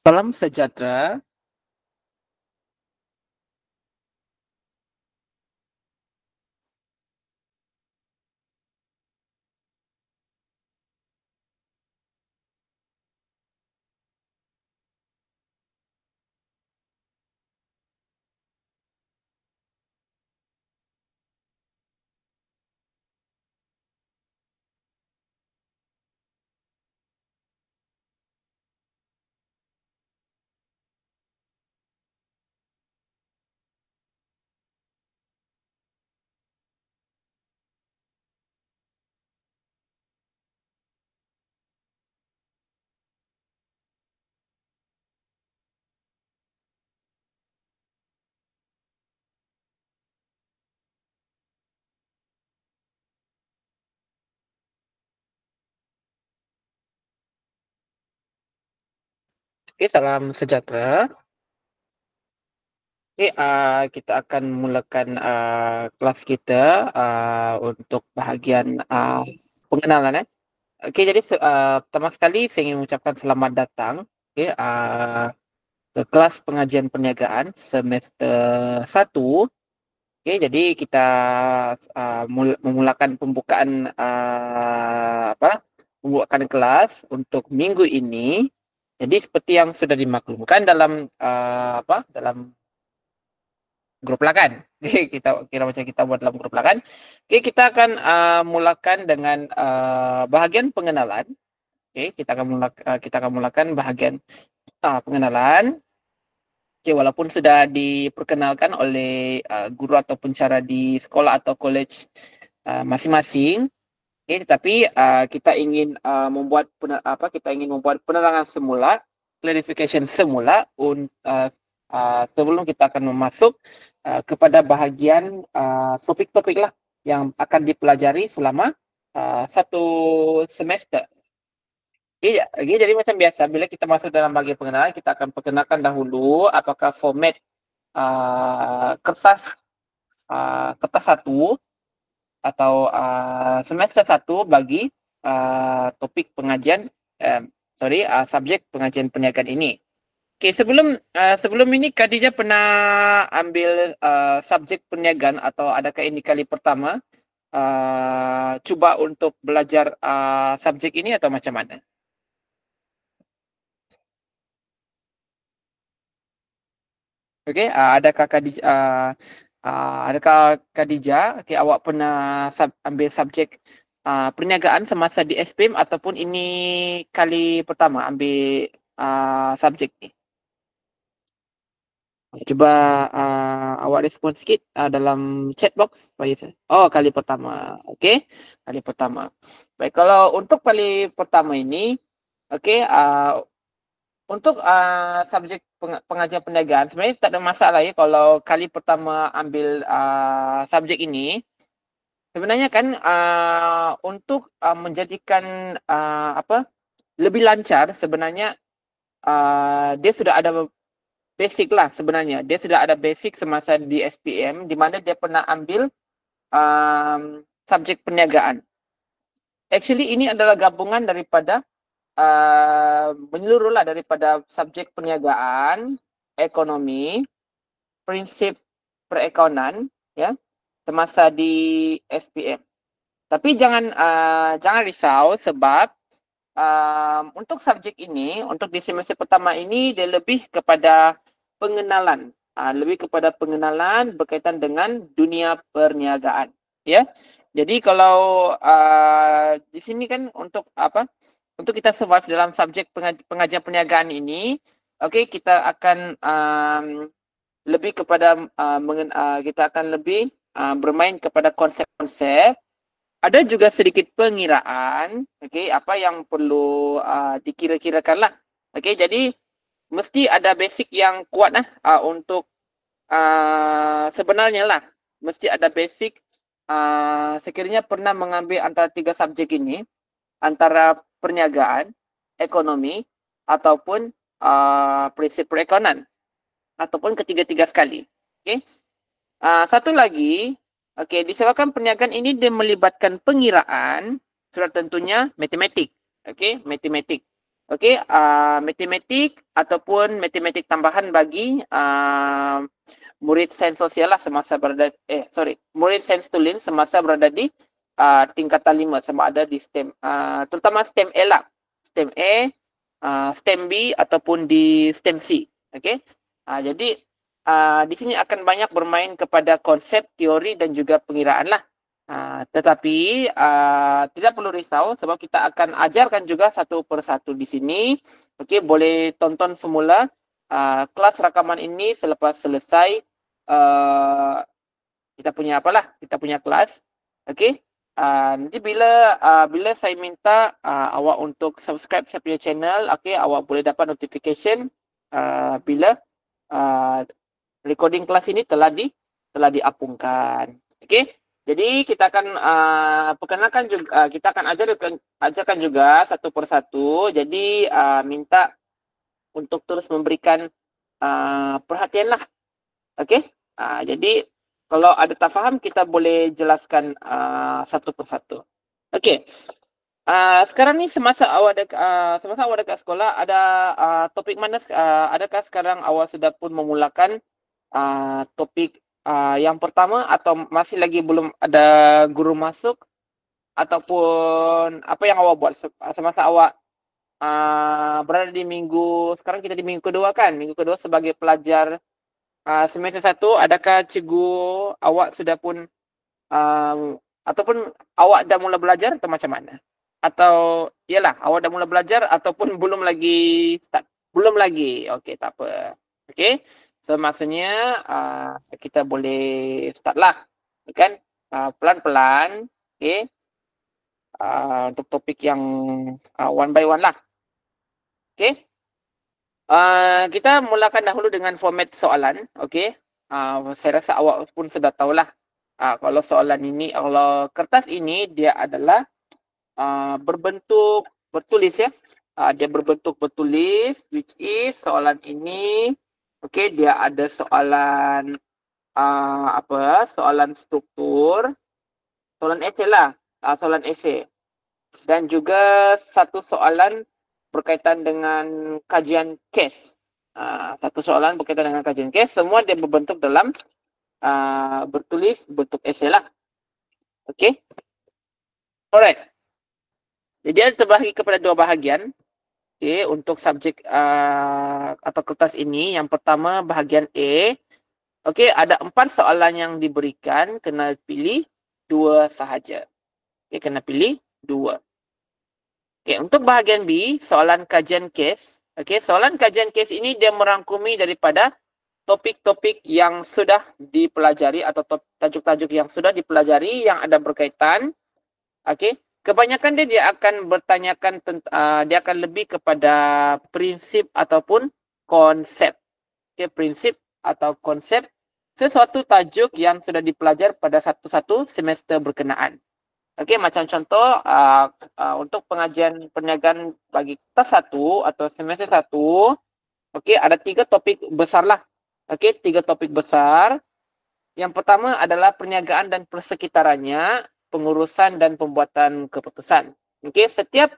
Salam sejahtera. Oke, salam sejahtera. Oke, kita akan mulakan kelas kita untuk bahagian pengenalan. Oke, jadi pertama sekali saya ingin mengucapkan selamat datang, oke, ke kelas pengajian perniagaan semester 1. Oke, jadi kita memulakan pembukaan kelas untuk minggu ini. Jadi seperti yang sudah dimaklumkan dalam dalam grup lakan. Kita kira macam kita buat dalam grup lakan. Oke, kita akan mulakan dengan bahagian pengenalan. Oke, kita akan mulakan bahagian pengenalan. Oke, walaupun sudah diperkenalkan oleh guru atau pencara di sekolah atau college masing-masing. Oke, tetapi kita ingin membuat penerangan semula, clarification semula sebelum kita akan masuk kepada bahagian topik-topik lah yang akan dipelajari selama satu semester. Oke, jadi macam biasa, bila kita masuk dalam bahagian pengenalan, kita akan perkenalkan dahulu apakah format kertas satu atau semester 1 bagi topik pengajian subjek pengajian perniagaan ini. Okey, sebelum ini Khadijah pernah ambil subjek perniagaan atau adakah ini kali pertama cuba untuk belajar subjek ini atau macam mana? Okey, adakah Khadijah, okey, awak pernah ambil subjek perniagaan semasa di SPM ataupun ini kali pertama ambil subjek ni? Cuba awak respon sikit dalam chat box. Oh, kali pertama. Okey, kali pertama. Baik, kalau untuk kali pertama ini, okey, untuk subjek pengajian perniagaan, sebenarnya tak ada masalah ya kalau kali pertama ambil subjek ini. Sebenarnya kan untuk menjadikan lebih lancar sebenarnya dia sudah ada basic lah sebenarnya. Dia sudah ada basic semasa di SPM di mana dia pernah ambil subjek perniagaan. Actually ini adalah gabungan daripada menyeluruh lah daripada subjek perniagaan, ekonomi, prinsip perakaunan ya semasa di SPM. Tapi jangan risau sebab untuk subjek ini, untuk di semester pertama ini dia lebih kepada pengenalan, berkaitan dengan dunia perniagaan, ya. Jadi kalau di sini kan untuk untuk kita survive dalam subjek pengajian perniagaan ini, okey, kita akan lebih kepada kita akan lebih bermain kepada konsep-konsep. Ada juga sedikit pengiraan, okey, apa yang perlu dikira-kirakan lah. Okey, jadi mesti ada basic yang kuat lah untuk sebenarnya lah. Mesti ada basic sekiranya pernah mengambil antara 3 subjek ini, antara perniagaan, ekonomi, ataupun prinsip perekonomian, ataupun ketiga-tiga sekali. Okey. Satu lagi, okey, disebabkan perniagaan ini dia melibatkan pengiraan, sudah tentunya matematik. Okey, matematik. Okey, matematik ataupun matematik tambahan bagi murid sains sosial lah semasa berada murid sains tulen semasa berada di tingkatan 5 sama ada di STEM, terutama STEM A lah. STEM A, STEM B ataupun di STEM C. Okey. Jadi di sini akan banyak bermain kepada konsep, teori dan juga pengiraan lah. Tetapi tidak perlu risau sebab kita akan ajarkan juga satu persatu di sini. Okey, boleh tonton semula kelas rakaman ini selepas selesai kita punya kelas. Okey. Nanti bila saya minta awak untuk subscribe saya punya channel, okey, awak boleh dapat notification bila recording kelas ini telah diapungkan. Okey. Jadi kita akan perkenalkan juga, kita akan ajarkan juga satu persatu. Jadi minta untuk terus memberikan perhatianlah. Okey. Jadi kalau ada tak faham kita boleh jelaskan satu persatu. Okey. Sekarang ni semasa awak dekat sekolah ada topik mana adakah sekarang awak sudah pun memulakan topik yang pertama atau masih lagi belum ada guru masuk ataupun apa yang awak buat semasa awak berada di sekarang kita di minggu kedua kan? Minggu kedua sebagai pelajar semester 1, adakah cikgu awak sudah pun ataupun awak dah mula belajar atau macam mana? Atau iyalah awak dah mula belajar ataupun belum lagi start? Belum lagi. Okey, tak apa. Okey. So maksudnya kita boleh start lah. Kan? Pelan-pelan. Okey. Untuk topik yang one by one lah. Okey. Kita mulakan dahulu dengan format soalan. Okey. Saya rasa awak pun sudah tahulah. Kalau soalan ini, kalau kertas ini dia adalah berbentuk bertulis ya. Dia berbentuk bertulis, which is soalan ini, okey, dia ada soalan soalan struktur, soalan esei lah, soalan esei. Dan juga satu soalan berkaitan dengan kajian kes. Satu soalan berkaitan dengan kajian kes, semua dia berbentuk dalam bertulis bentuk esei lah. Okey. Alright. Jadi dia terbahagi kepada dua bahagian. Okay, untuk subjek atau kertas ini, yang pertama bahagian A. Okey, ada 4 soalan yang diberikan, kena pilih 2 sahaja. Okey, kena pilih 2. Okey, untuk bahagian B, soalan kajian kes. Okey, soalan kajian kes ini dia merangkumi daripada topik-topik yang sudah dipelajari atau tajuk-tajuk yang sudah dipelajari yang ada berkaitan. Okey. Kebanyakan dia akan bertanyakan dia akan lebih kepada prinsip ataupun konsep. Okey, prinsip atau konsep sesuatu tajuk yang sudah dipelajari pada satu semester berkenaan. Okey, macam contoh untuk pengajian perniagaan bagi kelas 1 atau semester 1, okey, ada 3 topik besar lah. Okey, 3 topik besar. Yang pertama adalah perniagaan dan persekitarannya, pengurusan dan pembuatan keputusan. Okey, setiap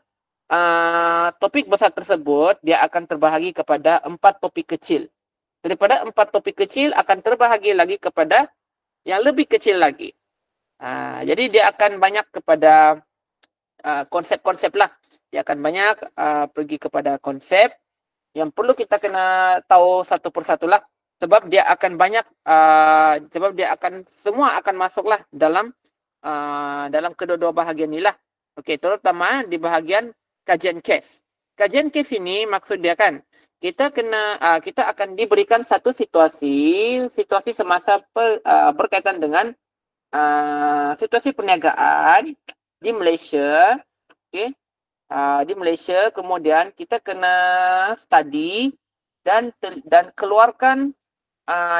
topik besar tersebut dia akan terbahagi kepada 4 topik kecil. Daripada 4 topik kecil akan terbahagi lagi kepada yang lebih kecil lagi. Jadi dia akan banyak kepada konsep-konsep lah. Dia akan banyak pergi kepada konsep yang perlu kita kena tahu satu persatu lah. Sebab dia akan banyak, semua akan masuklah dalam kedua-dua bahagian ni lah. Okey, terutama di bahagian kajian kes. Kajian kes ini maksud dia kan, kita akan diberikan satu situasi semasa berkaitan dengan situasi perniagaan di Malaysia. Okey. Di Malaysia, kemudian kita kena study dan keluarkan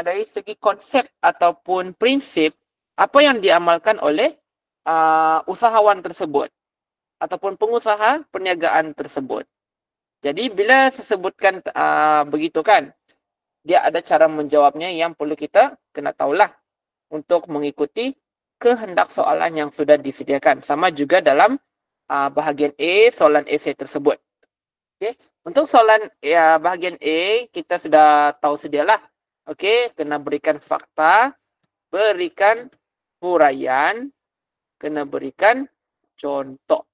dari segi konsep ataupun prinsip apa yang diamalkan oleh usahawan tersebut ataupun pengusaha perniagaan tersebut. Jadi bila saya sebutkan begitu kan, dia ada cara menjawabnya yang perlu kita kena tahulah untuk mengikuti kehendak soalan yang sudah disediakan. Sama juga dalam bahagian A, soalan esei tersebut. Okey, untuk soalan ya bahagian A kita sudah tahu sedialah. Okey, kena berikan fakta, berikan huraian, kena berikan contoh.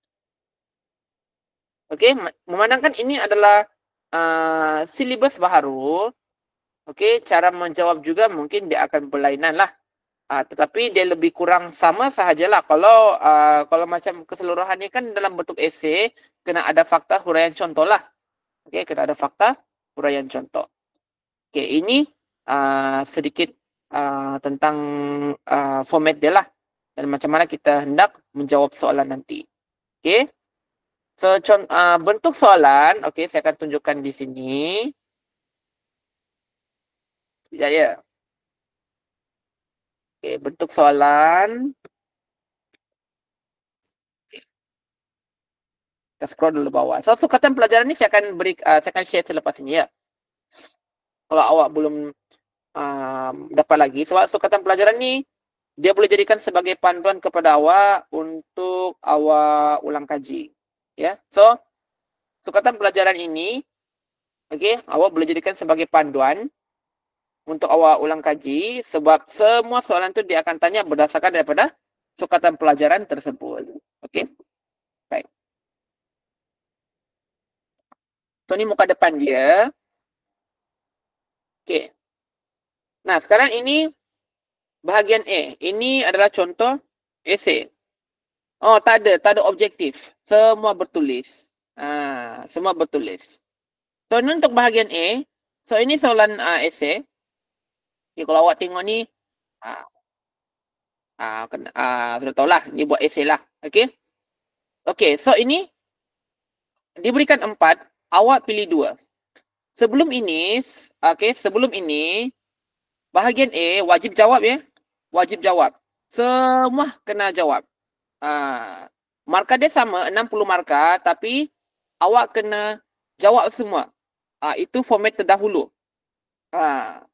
Okey, memandangkan ini adalah silibus baharu, okey, cara menjawab juga mungkin dia akan berlainan lah. Tetapi dia lebih kurang sama sahajalah. Kalau macam keseluruhannya kan dalam bentuk esei, kena ada fakta, huraian, contoh lah. Okey, kena ada fakta, huraian, contoh. Okey, ini sedikit tentang format dia lah dan macam mana kita hendak menjawab soalan nanti. Okey. So, bentuk soalan, okey, saya akan tunjukkan di sini. Sekejap ya. Okey, bentuk soalan. Kita scroll dulu bawah. So, sukatan pelajaran ni saya akan share selepas ini ya. Kalau awak belum dapat lagi, sebab sukatan pelajaran ni dia boleh jadikan sebagai panduan kepada awak untuk awak ulang kaji. Ya. So, sukatan pelajaran ini, okey, awak boleh jadikan sebagai panduan untuk awak ulang kaji sebab semua soalan tu dia akan tanya berdasarkan daripada sukatan pelajaran tersebut. Okey. Baik. So, ni muka depan dia. Okey. Nah, sekarang ini bahagian A. Ini adalah contoh esei. Oh, tak ada objektif. Semua bertulis. Semua bertulis. So, ini untuk bahagian A. So, ini soalan esei. Okay, kalau awak tengok ni, sudah tahulah. Ni buat esei lah. Okay. Okay, so ini diberikan 4. Awak pilih 2. Sebelum ini, bahagian A wajib jawab ya. Wajib jawab. Semua kena jawab. Markah dia sama, 60 markah, tapi awak kena jawab semua. Itu format terdahulu.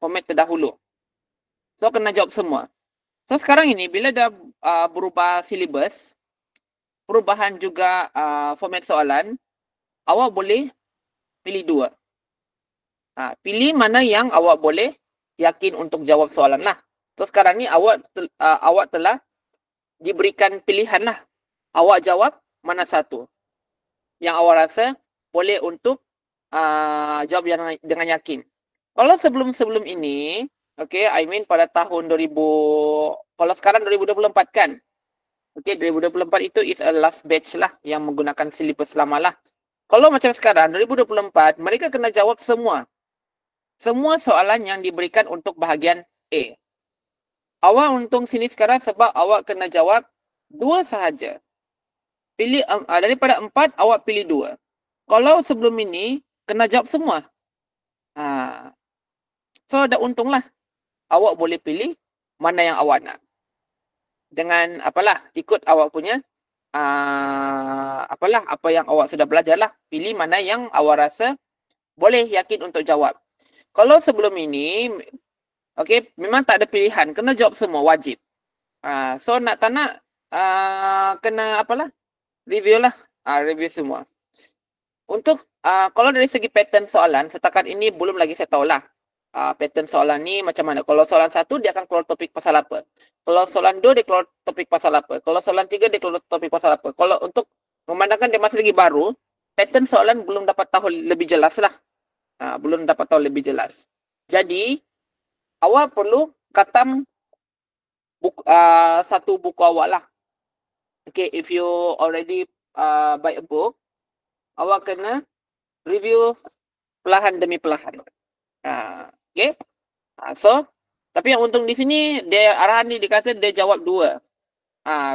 Format terdahulu. So, kena jawab semua. So, sekarang ini, bila dah berubah silibus, perubahan juga format soalan, awak boleh pilih 2. Pilih mana yang awak boleh yakin untuk jawab soalan lah. So, sekarang ni awak telah diberikan pilihan lah. Awak jawab mana satu yang awak rasa boleh untuk jawab dengan yakin. Kalau sebelum ini, okay, I mean pada tahun 2000, kalau sekarang 2024 kan, okay, 2024 itu is a last batch lah yang menggunakan silibus lama lah. Kalau macam sekarang, 2024, mereka kena jawab semua soalan yang diberikan untuk bahagian A. Awak untung sini sekarang sebab awak kena jawab 2 sahaja. Pilih daripada 4, awak pilih 2. Kalau sebelum ini, kena jawab semua. So, ada untunglah. Awak boleh pilih mana yang awak nak. Dengan ikut awak punya apa yang awak sudah belajar lah. Pilih mana yang awak rasa boleh yakin untuk jawab. Kalau sebelum ini, okay, memang tak ada pilihan. Kena jawab semua, wajib. So, nak tak nak, kena review lah. Review semua. Untuk, kalau dari segi pattern soalan, setakat ini belum lagi saya tahulah. Pattern soalan ni macam mana. Kalau soalan 1, dia akan keluar topik pasal apa. Kalau soalan 2, dia keluar topik pasal apa. Kalau soalan 3, dia keluar topik pasal apa. Kalau untuk memandangkan dia masih lagi baru, pattern soalan belum dapat tahu lebih jelas lah. Belum dapat tahu lebih jelas. Jadi, awak perlu khatam satu buku awak lah. Okay, if you already buy a book, awak kena review perlahan demi perlahan. Okay. So, tapi yang untung di sini, dia arahan ni dikata dia jawab 2.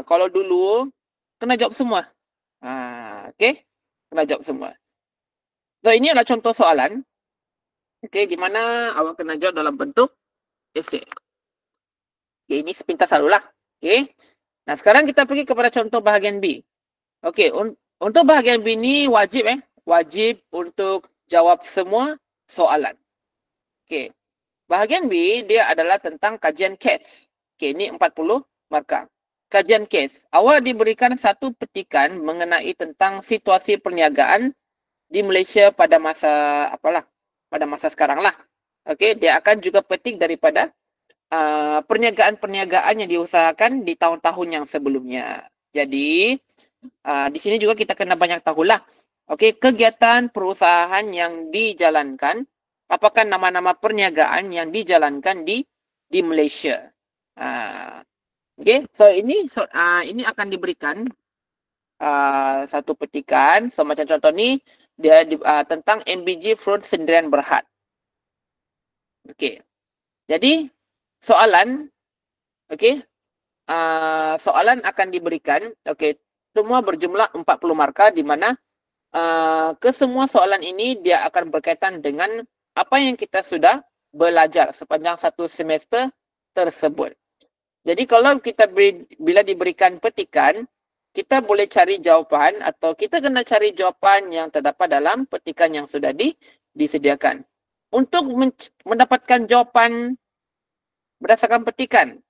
Kalau dulu, kena jawab semua. Okay. Kena jawab semua. So, ini adalah contoh soalan. Okay, di mana awak kena jawab dalam bentuk esei. Okay, ini sepintas selalulah. Okay. Nah, sekarang kita pergi kepada contoh bahagian B. Okay, untuk bahagian B ni wajib wajib untuk jawab semua soalan. Okay. Bahagian B, dia adalah tentang kajian kes. Okay, ini 40 markah. Kajian kes. Awak diberikan satu petikan mengenai tentang situasi perniagaan di Malaysia pada masa pada masa sekarang lah. Okey, dia akan juga petik daripada perniagaan-perniagaan yang diusahakan di tahun-tahun yang sebelumnya. Jadi, di sini juga kita kena banyak tahulah. Okey, kegiatan perusahaan yang dijalankan, apakah nama-nama perniagaan yang dijalankan di Malaysia. Okey, so ini akan diberikan satu petikan. So macam contoh ni dia tentang MBG Fraud Sendirian Berhad. Okey. Jadi soalan, okey, soalan akan diberikan, okey, semua berjumlah 40 markah di mana kesemua soalan ini dia akan berkaitan dengan apa yang kita sudah belajar sepanjang satu semester tersebut. Jadi kalau kita bila diberikan petikan, kita boleh cari jawapan atau kita kena cari jawapan yang terdapat dalam petikan yang sudah disediakan. Untuk mendapatkan jawapan berdasarkan petikan,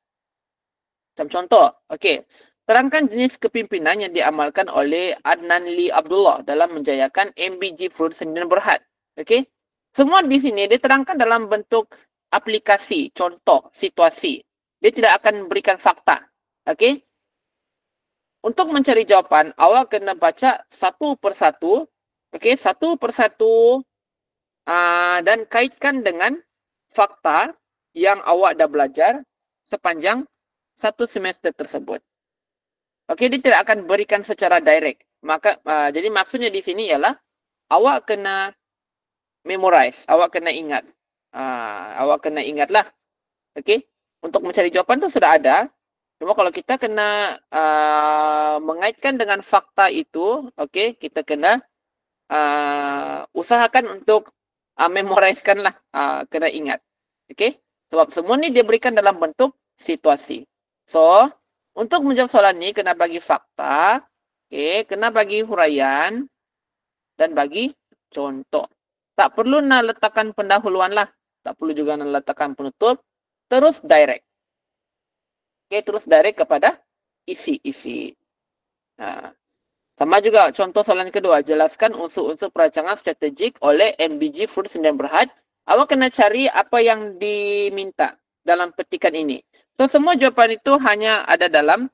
macam contoh, okey, terangkan jenis kepimpinan yang diamalkan oleh Adnan Lee Abdullah dalam menjayakan MBG Fraud Sendirian Berhad. Okey, semua di sini dia terangkan dalam bentuk aplikasi, contoh, situasi. Dia tidak akan berikan fakta. Okey, untuk mencari jawapan, awak kena baca satu persatu, okey, satu persatu dan kaitkan dengan fakta yang awak dah belajar sepanjang satu semester tersebut. Okey, dia tidak akan berikan secara direct. Maka jadi maksudnya di sini ialah awak kena memorize, awak kena ingat. Awak kena ingatlah. Okey, untuk mencari jawapan tu sudah ada. Cuma kalau kita kena mengaitkan dengan fakta itu, okey, kita kena usahakan untuk memorizekan lah, kena ingat. Okey, sebab semua ni dia berikan dalam bentuk situasi. So, untuk menjawab soalan ni kena bagi fakta, okey, kena bagi huraian dan bagi contoh. Tak perlu nak letakkan pendahuluan lah, tak perlu juga nak letakkan penutup, terus direct. Okey, terus direct kepada isi-isi. Sama juga contoh soalan kedua, jelaskan unsur-unsur perancangan strategik oleh MBG Fraud Sendirian Berhad. Awak kena cari apa yang diminta dalam petikan ini. So semua jawapan itu hanya ada dalam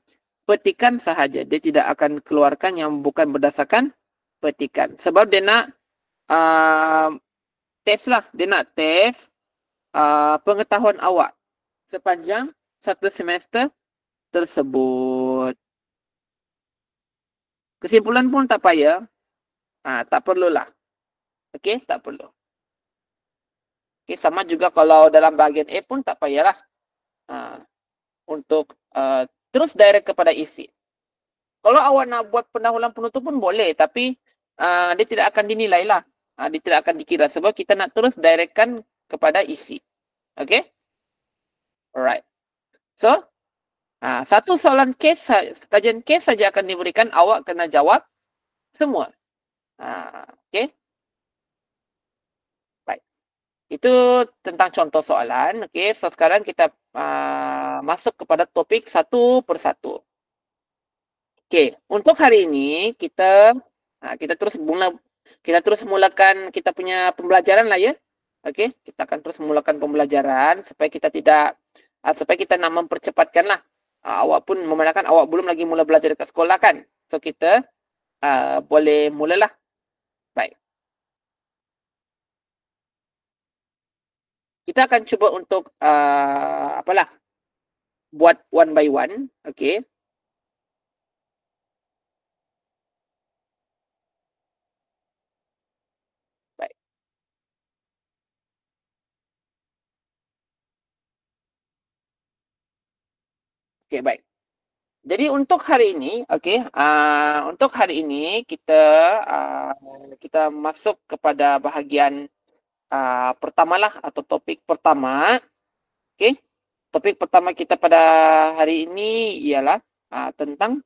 petikan sahaja. Dia tidak akan keluarkan yang bukan berdasarkan petikan. Sebab dia nak test lah. Dia nak test pengetahuan awak sepanjang satu semester tersebut. Kesimpulan pun tak payah. Tak perlulah. Okey, tak perlu. Okey, sama juga kalau dalam bahagian A pun tak payahlah. Untuk terus direct kepada isi. Kalau awak nak buat pendahuluan penutup pun boleh, tapi dia tidak akan dinilai lah. Dia tidak akan dikira sebab kita nak terus directkan kepada isi. Okay? Alright. So, satu soalan case, kajian case saja akan diberikan, awak kena jawab semua. Okay? Baik. Itu tentang contoh soalan. Okay, so sekarang kita masuk kepada topik satu persatu. Okay, untuk hari ini kita terus mulakan kita punya pembelajaran lah ya. Okay, kita akan terus mulakan pembelajaran supaya kita nak mempercepatkan lah. Awak pun memandangkan awak belum lagi mula belajar dekat sekolah kan. So kita boleh mulalah. Baik. Kita akan cuba untuk buat one by one. Okay. Baik. Okay, baik. Jadi untuk hari ini, untuk hari ini kita masuk kepada bahagian pertamalah atau topik pertama. Okay, topik pertama kita pada hari ini ialah tentang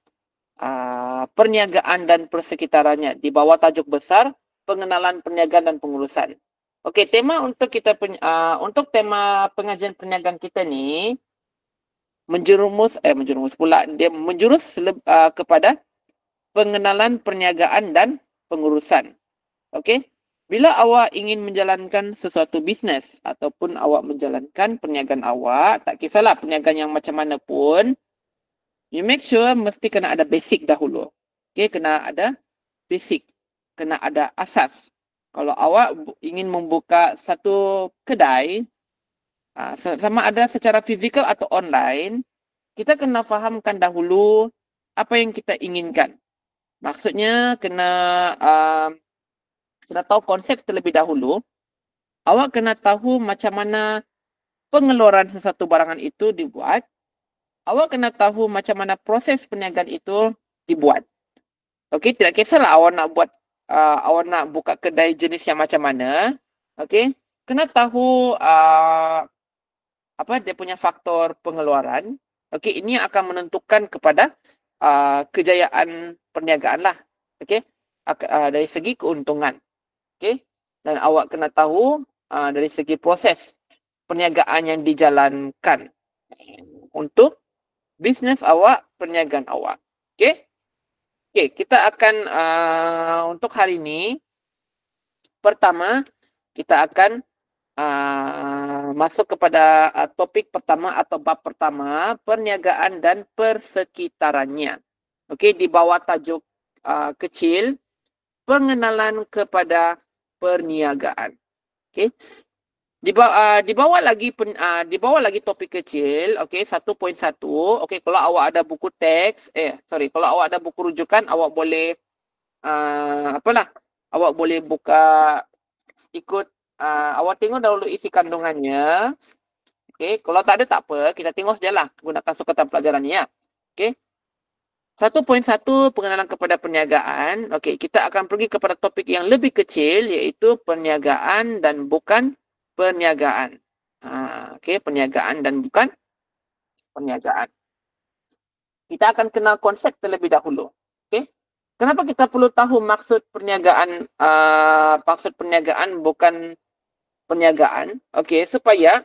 perniagaan dan persekitarannya di bawah tajuk besar pengenalan perniagaan dan pengurusan. Okay, tema untuk untuk tema pengajian perniagaan kita ni menjurus kepada pengenalan perniagaan dan pengurusan. Okey. Bila awak ingin menjalankan sesuatu bisnes ataupun awak menjalankan perniagaan awak, tak kisahlah perniagaan yang macam mana pun, you make sure mesti kena ada basic dahulu. Okey, kena ada basic. Kena ada asas. Kalau awak ingin membuka satu kedai, sama ada secara fizikal atau online, kita kena fahamkan dahulu apa yang kita inginkan. Maksudnya kena tahu konsep terlebih dahulu. Awak kena tahu macam mana pengeluaran sesuatu barangan itu dibuat. Awak kena tahu macam mana proses perniagaan itu dibuat. Okey, tidak kisahlah awak nak buka kedai jenis yang macam mana. Okey, kena tahu apa dia punya faktor pengeluaran. Okey, ini akan menentukan kepada kejayaan perniagaan lah. Okey, dari segi keuntungan. Okey, dan awak kena tahu dari segi proses perniagaan yang dijalankan untuk bisnes awak, perniagaan awak. Okey? Okey, kita akan untuk hari ini, pertama, kita akan masuk kepada topik pertama atau bab pertama, perniagaan dan persekitarannya. Okey, di bawah tajuk kecil, pengenalan kepada perniagaan. Okey. Di bawah lagi topik kecil, okey, 1.1. Okey, kalau awak ada buku teks, kalau awak ada buku rujukan, awak boleh awak boleh buka ikut awak tengok dahulu isi kandungannya. Okey, kalau tak ada tak apa, kita tengok sajalah gunakan sukatan pelajaran ni ya. Okey. 1.1 pengenalan kepada perniagaan. Okey, kita akan pergi kepada topik yang lebih kecil iaitu perniagaan dan bukan perniagaan. Okey, perniagaan dan bukan perniagaan. Kita akan kenal konsep terlebih dahulu. Okey. Kenapa kita perlu tahu maksud perniagaan bukan perniagaan? Okey, supaya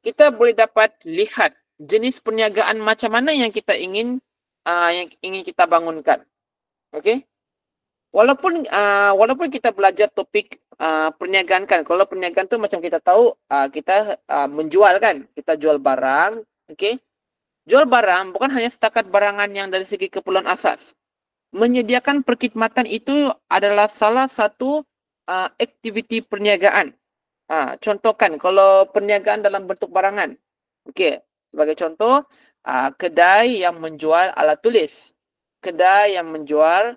kita boleh dapat lihat jenis perniagaan macam mana yang kita ingin kita bangunkan. Okey. Walaupun kita belajar topik perniagaan kan, kalau perniagaan tu macam kita tahu kita menjual kan, kita jual barang, okey. Jual barang bukan hanya setakat barangan yang dari segi keperluan asas. Menyediakan perkhidmatan itu adalah salah satu aktiviti perniagaan. Contohkan kalau perniagaan dalam bentuk barangan. Okey, sebagai contoh, kedai yang menjual alat tulis, kedai yang menjual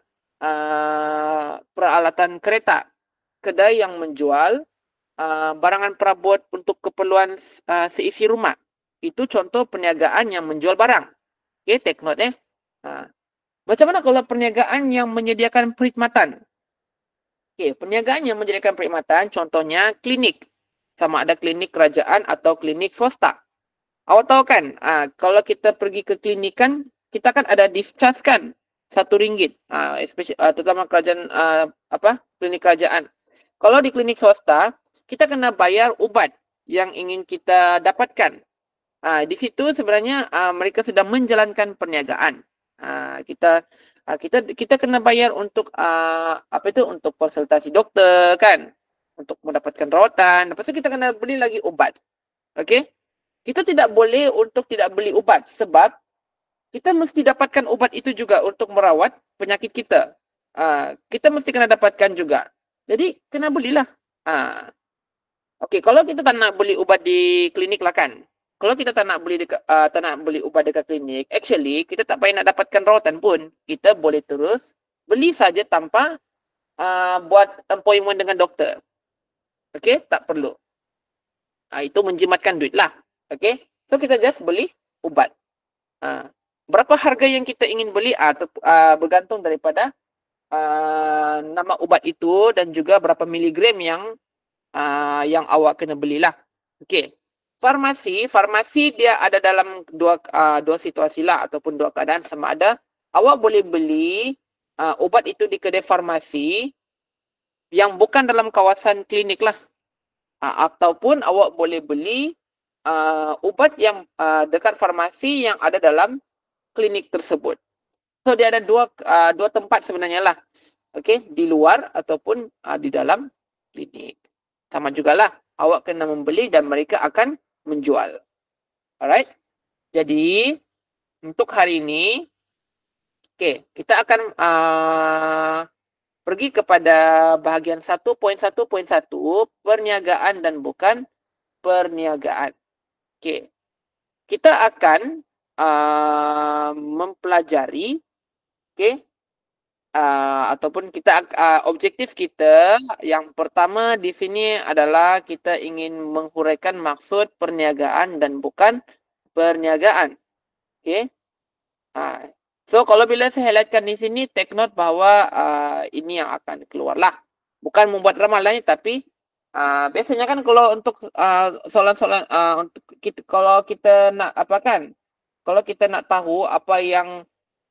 peralatan kereta, kedai yang menjual barangan perabot untuk keperluan seisi rumah. Itu contoh perniagaan yang menjual barang. Okey, take note Macam mana kalau perniagaan yang menyediakan perkhidmatan? Okey, perniagaan yang menyediakan perkhidmatan contohnya klinik. Sama ada klinik kerajaan atau klinik swasta. Awak tahu kan, kalau kita pergi ke klinik kan, kita kan ada discharge kan, RM1, terutama kerajaan klinik kerajaan. Kalau di klinik swasta, kita kena bayar ubat yang ingin kita dapatkan. Di situ sebenarnya mereka sudah menjalankan perniagaan. Kita kena bayar untuk untuk konsultasi doktor kan, untuk mendapatkan rawatan. Lepas tu kita kena beli lagi ubat. Okey? Kita tidak boleh untuk tidak beli ubat sebab kita mesti dapatkan ubat itu juga untuk merawat penyakit kita. Kita mesti kena dapatkan juga. Jadi kena belilah. Okey, kalau kita tak nak beli ubat di klinik lah kan. Kalau kita tak nak beli ubat dekat klinik, actually kita tak payah nak dapatkan rawatan pun. Kita boleh terus beli saja tanpa buat appointment dengan doktor. Okey, tak perlu. Itu menjimatkan duit lah. Okay, so kita just beli ubat. Berapa harga yang kita ingin beli bergantung daripada nama ubat itu dan juga berapa miligram yang awak kena belilah. Okay, farmasi dia ada dalam dua situasi lah ataupun dua keadaan. Sama ada awak boleh beli ubat itu di kedai farmasi yang bukan dalam kawasan klinik lah, ataupun awak boleh beli ubat yang dekat farmasi yang ada dalam klinik tersebut. So dia ada dua tempat sebenarnya lah. Okey, di luar ataupun di dalam klinik. Sama jugalah, awak kena membeli dan mereka akan menjual. Alright? Jadi, untuk hari ini, okey, kita akan pergi kepada bahagian 1.1.1, perniagaan dan bukan perniagaan. Okey. Kita akan mempelajari, okey, ataupun kita objektif kita yang pertama di sini adalah kita ingin menghuraikan maksud perniagaan dan bukan perniagaan. Okey. So kalau bila saya highlightkan di sini, take note bahawa ini yang akan keluarlah. Bukan membuat ramalan tapi biasanya kan kalau untuk soalan-soalan untuk kita, kalau kita nak apa kan? Kalau kita nak tahu apa yang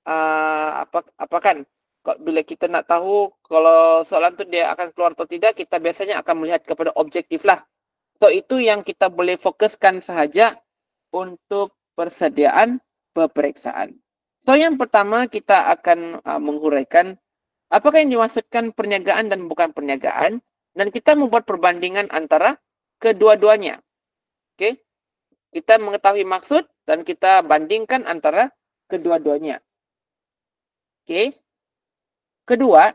apa kan? Bila kita nak tahu kalau soalan tu dia akan keluar atau tidak, kita biasanya akan melihat kepada objektif lah. So itu yang kita boleh fokuskan sahaja untuk persediaan peperiksaan. So yang pertama kita akan menghuraikan apakah yang dimaksudkan perniagaan dan bukan perniagaan, dan kita membuat perbandingan antara kedua-duanya. Okey. Kita mengetahui maksud dan kita bandingkan antara kedua-duanya. Okey. Kedua,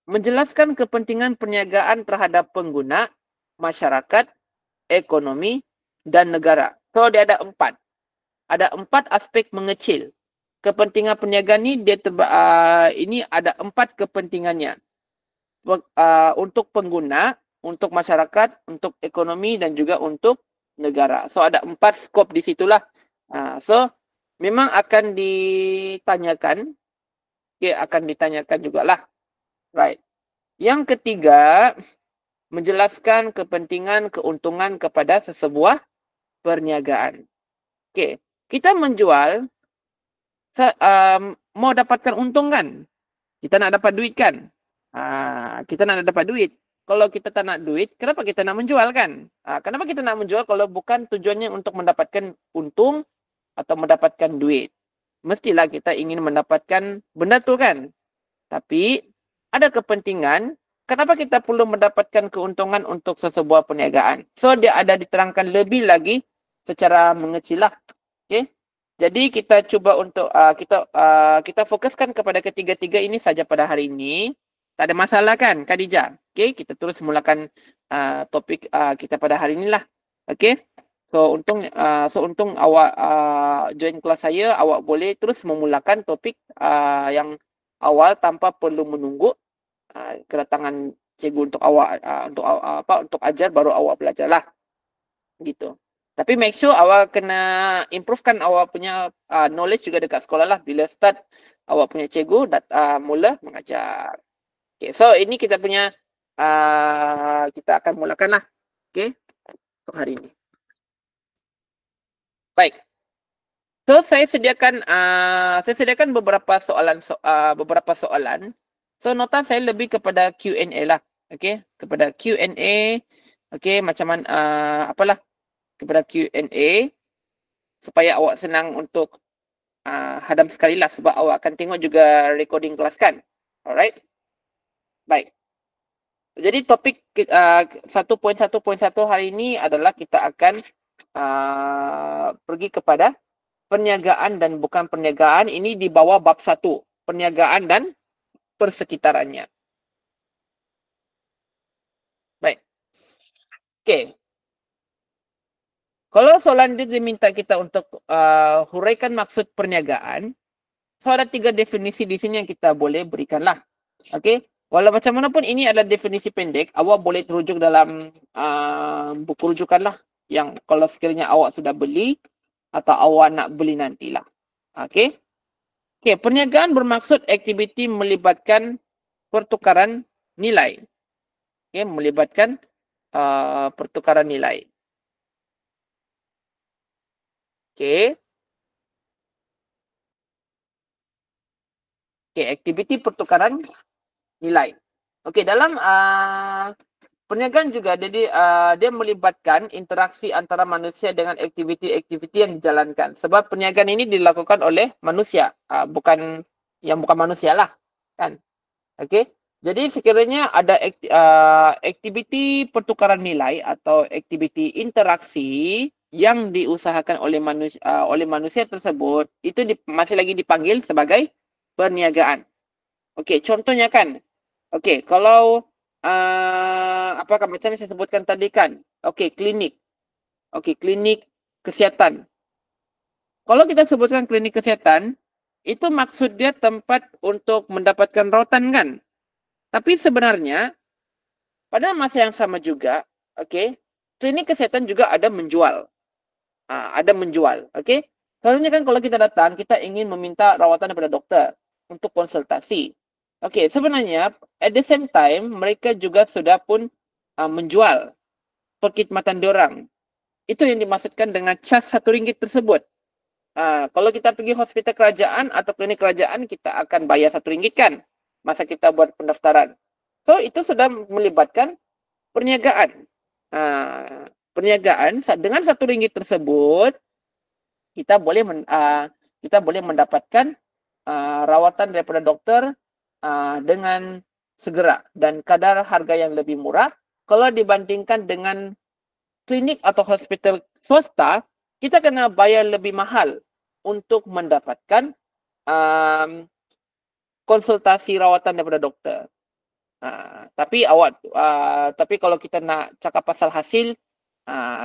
menjelaskan kepentingan perniagaan terhadap pengguna, masyarakat, ekonomi, dan negara. So dia ada 4. Ada 4 aspek mengecil. Kepentingan perniagaan ni ini ada 4 kepentingannya. Untuk pengguna, untuk masyarakat, untuk ekonomi dan juga untuk negara. So ada 4 skop di situlah. So memang akan ditanyakan, akan ditanyakan jugalah. Right. Yang ketiga, menjelaskan kepentingan keuntungan kepada sesebuah perniagaan. Okey, kita menjual mau dapatkan untung kan? Kita nak dapat duit kan? Kita nak dapat duit. Kalau kita tak nak duit, kenapa kita nak menjual kan? Kenapa kita nak menjual kalau bukan tujuannya untuk mendapatkan untung atau mendapatkan duit? Mestilah kita ingin mendapatkan benda tu kan? Tapi ada kepentingan, kenapa kita perlu mendapatkan keuntungan untuk sesebuah perniagaan? So dia ada diterangkan lebih lagi secara mengecil lah. Okey. Jadi kita cuba untuk kita fokuskan kepada ketiga-tiga ini saja pada hari ini. Tak ada masalah kan, Khadijah? Okey, kita terus mulakan topik kita pada hari inilah. Okey. So untung awak join kelas saya, awak boleh terus memulakan topik yang awal tanpa perlu menunggu kedatangan cikgu untuk awak untuk ajar baru awak belajarlah. Gitu. Tapi make sure awak kena improvekan awak punya knowledge juga dekat sekolah lah. Bila start awak punya cikgu mula mengajar. Okay, so ini kita punya kita akan mulakan lah. Okay, untuk hari ini. Baik. So saya sediakan beberapa soalan. So nota saya lebih kepada Q&A lah. Okay, kepada Q&A. Okay, macam mana apalah. Kepada Q&A supaya awak senang untuk hadam sekali lah sebab awak akan tengok juga recording kelas kan. Alright. Baik. Jadi topik 1.1.1 hari ini adalah kita akan pergi kepada perniagaan dan bukan perniagaan. Ini di bawah bab 1. Perniagaan dan persekitarannya. Baik. Okey. Kalau soalan dia diminta kita untuk huraikan maksud perniagaan, so ada 3 definisi di sini yang kita boleh berikanlah. Okey, walau macam mana pun ini adalah definisi pendek, awak boleh terujuk dalam buku rujukan lah yang kalau sekiranya awak sudah beli atau awak nak beli nantilah. Okey. Okey, perniagaan bermaksud aktiviti melibatkan pertukaran nilai. Okey, melibatkan pertukaran nilai. Okey. Okey, aktiviti pertukaran nilai. Okey, dalam perniagaan juga jadi dia melibatkan interaksi antara manusia dengan aktiviti-aktiviti yang dijalankan. Sebab perniagaan ini dilakukan oleh manusia, bukan manusia lah, kan? Okey. Jadi sekiranya ada aktiviti pertukaran nilai atau aktiviti interaksi yang diusahakan oleh manusia tersebut, itu masih lagi dipanggil sebagai perniagaan. Okey, contohnya kan. Okey, kalau apakah macam yang saya sebutkan tadi kan. Okey, klinik. Okey, klinik kesihatan. Kalau kita sebutkan klinik kesihatan, itu maksud dia tempat untuk mendapatkan rawatan kan? Tapi sebenarnya pada masa yang sama juga, okey, klinik kesihatan juga ada menjual. Ada menjual, okey. Selalunya kan kalau kita datang, kita ingin meminta rawatan daripada doktor untuk konsultasi. Okey, sebenarnya at the same time mereka juga sudah pun menjual perkhidmatan diorang. Itu yang dimaksudkan dengan cas RM1 tersebut. Kalau kita pergi hospital kerajaan atau klinik kerajaan, kita akan bayar RM1 kan masa kita buat pendaftaran. So, itu sudah melibatkan perniagaan. Perniagaan dengan RM1 tersebut, kita boleh mendapatkan rawatan daripada doktor dengan segera dan kadar harga yang lebih murah kalau dibandingkan dengan klinik atau hospital swasta. Kita kena bayar lebih mahal untuk mendapatkan konsultasi rawatan daripada doktor. Tapi kalau kita nak cakap pasal hasil,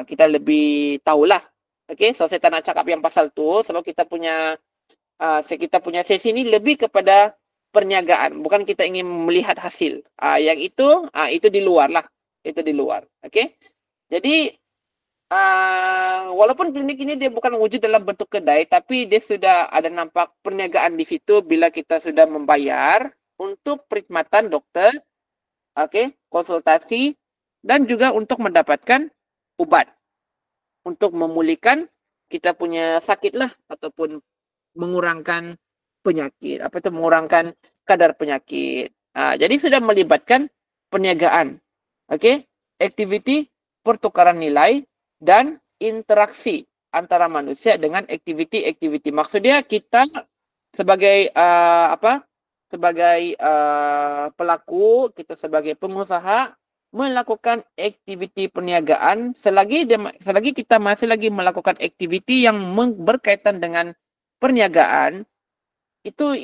kita lebih tahulah. Okey, so saya tak nak cakap yang pasal tu sebab kita punya sesi ni lebih kepada perniagaan, bukan kita ingin melihat hasil. Yang itu di luar lah. Itu di luar. Okey. Jadi walaupun klinik ini dia bukan wujud dalam bentuk kedai, tapi dia sudah ada nampak perniagaan di situ bila kita sudah membayar untuk perkhidmatan doktor, okey, konsultasi dan juga untuk mendapatkan ubat untuk memulihkan kita punya sakit lah ataupun mengurangkan penyakit, mengurangkan kadar penyakit. Jadi sudah melibatkan perniagaan, okey, aktiviti pertukaran nilai dan interaksi antara manusia dengan aktiviti-aktiviti. Maksudnya kita sebagai pelaku, kita sebagai pengusaha melakukan aktiviti perniagaan selagi kita masih lagi melakukan aktiviti yang berkaitan dengan perniagaan. Itu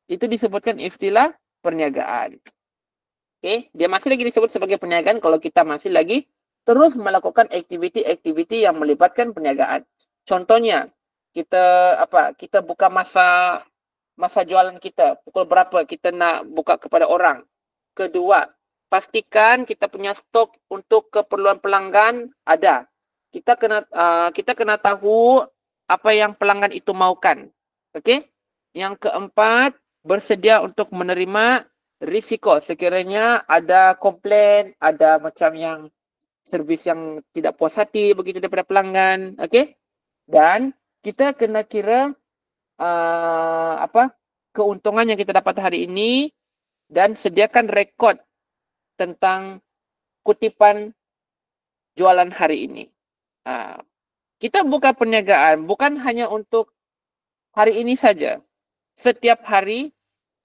disebutkan istilah perniagaan. Okey, dia masih lagi disebut sebagai perniagaan kalau kita masih lagi terus melakukan aktiviti-aktiviti yang melibatkan perniagaan. Contohnya, kita buka masa jualan kita, pukul berapa kita nak buka kepada orang. Kedua, pastikan kita punya stok untuk keperluan pelanggan ada. Kita kena tahu apa yang pelanggan itu maukan. Okey? Yang keempat, bersedia untuk menerima risiko sekiranya ada komplain, ada macam yang servis yang tidak puas hati begitu daripada pelanggan, okey? Dan kita kena kira keuntungan yang kita dapat hari ini dan sediakan rekod tentang kutipan jualan hari ini. Kita buka perniagaan bukan hanya untuk hari ini saja. Setiap hari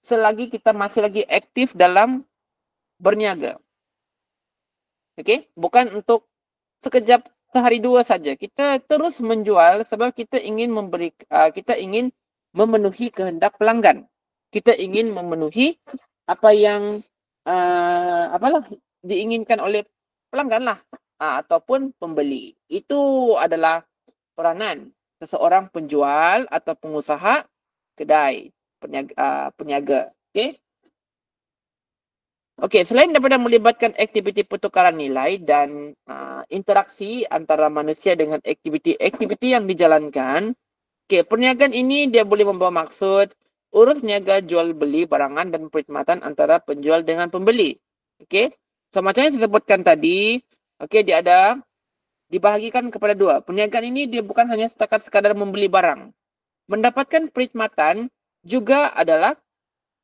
selagi kita masih lagi aktif dalam berniaga. Okey, bukan untuk sekejap sehari dua saja. Kita terus menjual sebab kita ingin memenuhi kehendak pelanggan. Kita ingin memenuhi apa yang diinginkan oleh pelanggan lah ataupun pembeli. Itu adalah peranan seseorang penjual atau pengusaha kedai peniaga. Okey. Okey, selain daripada melibatkan aktiviti pertukaran nilai dan interaksi antara manusia dengan aktiviti-aktiviti yang dijalankan, okey, perniagaan ini dia boleh membawa maksud urus niaga jual beli barangan dan perkhidmatan antara penjual dengan pembeli. Okey. So macam yang saya sebutkan tadi, okey, dia ada dibahagikan kepada dua. Perniagaan ini dia bukan hanya setakat sekadar membeli barang. Mendapatkan perkhidmatan juga adalah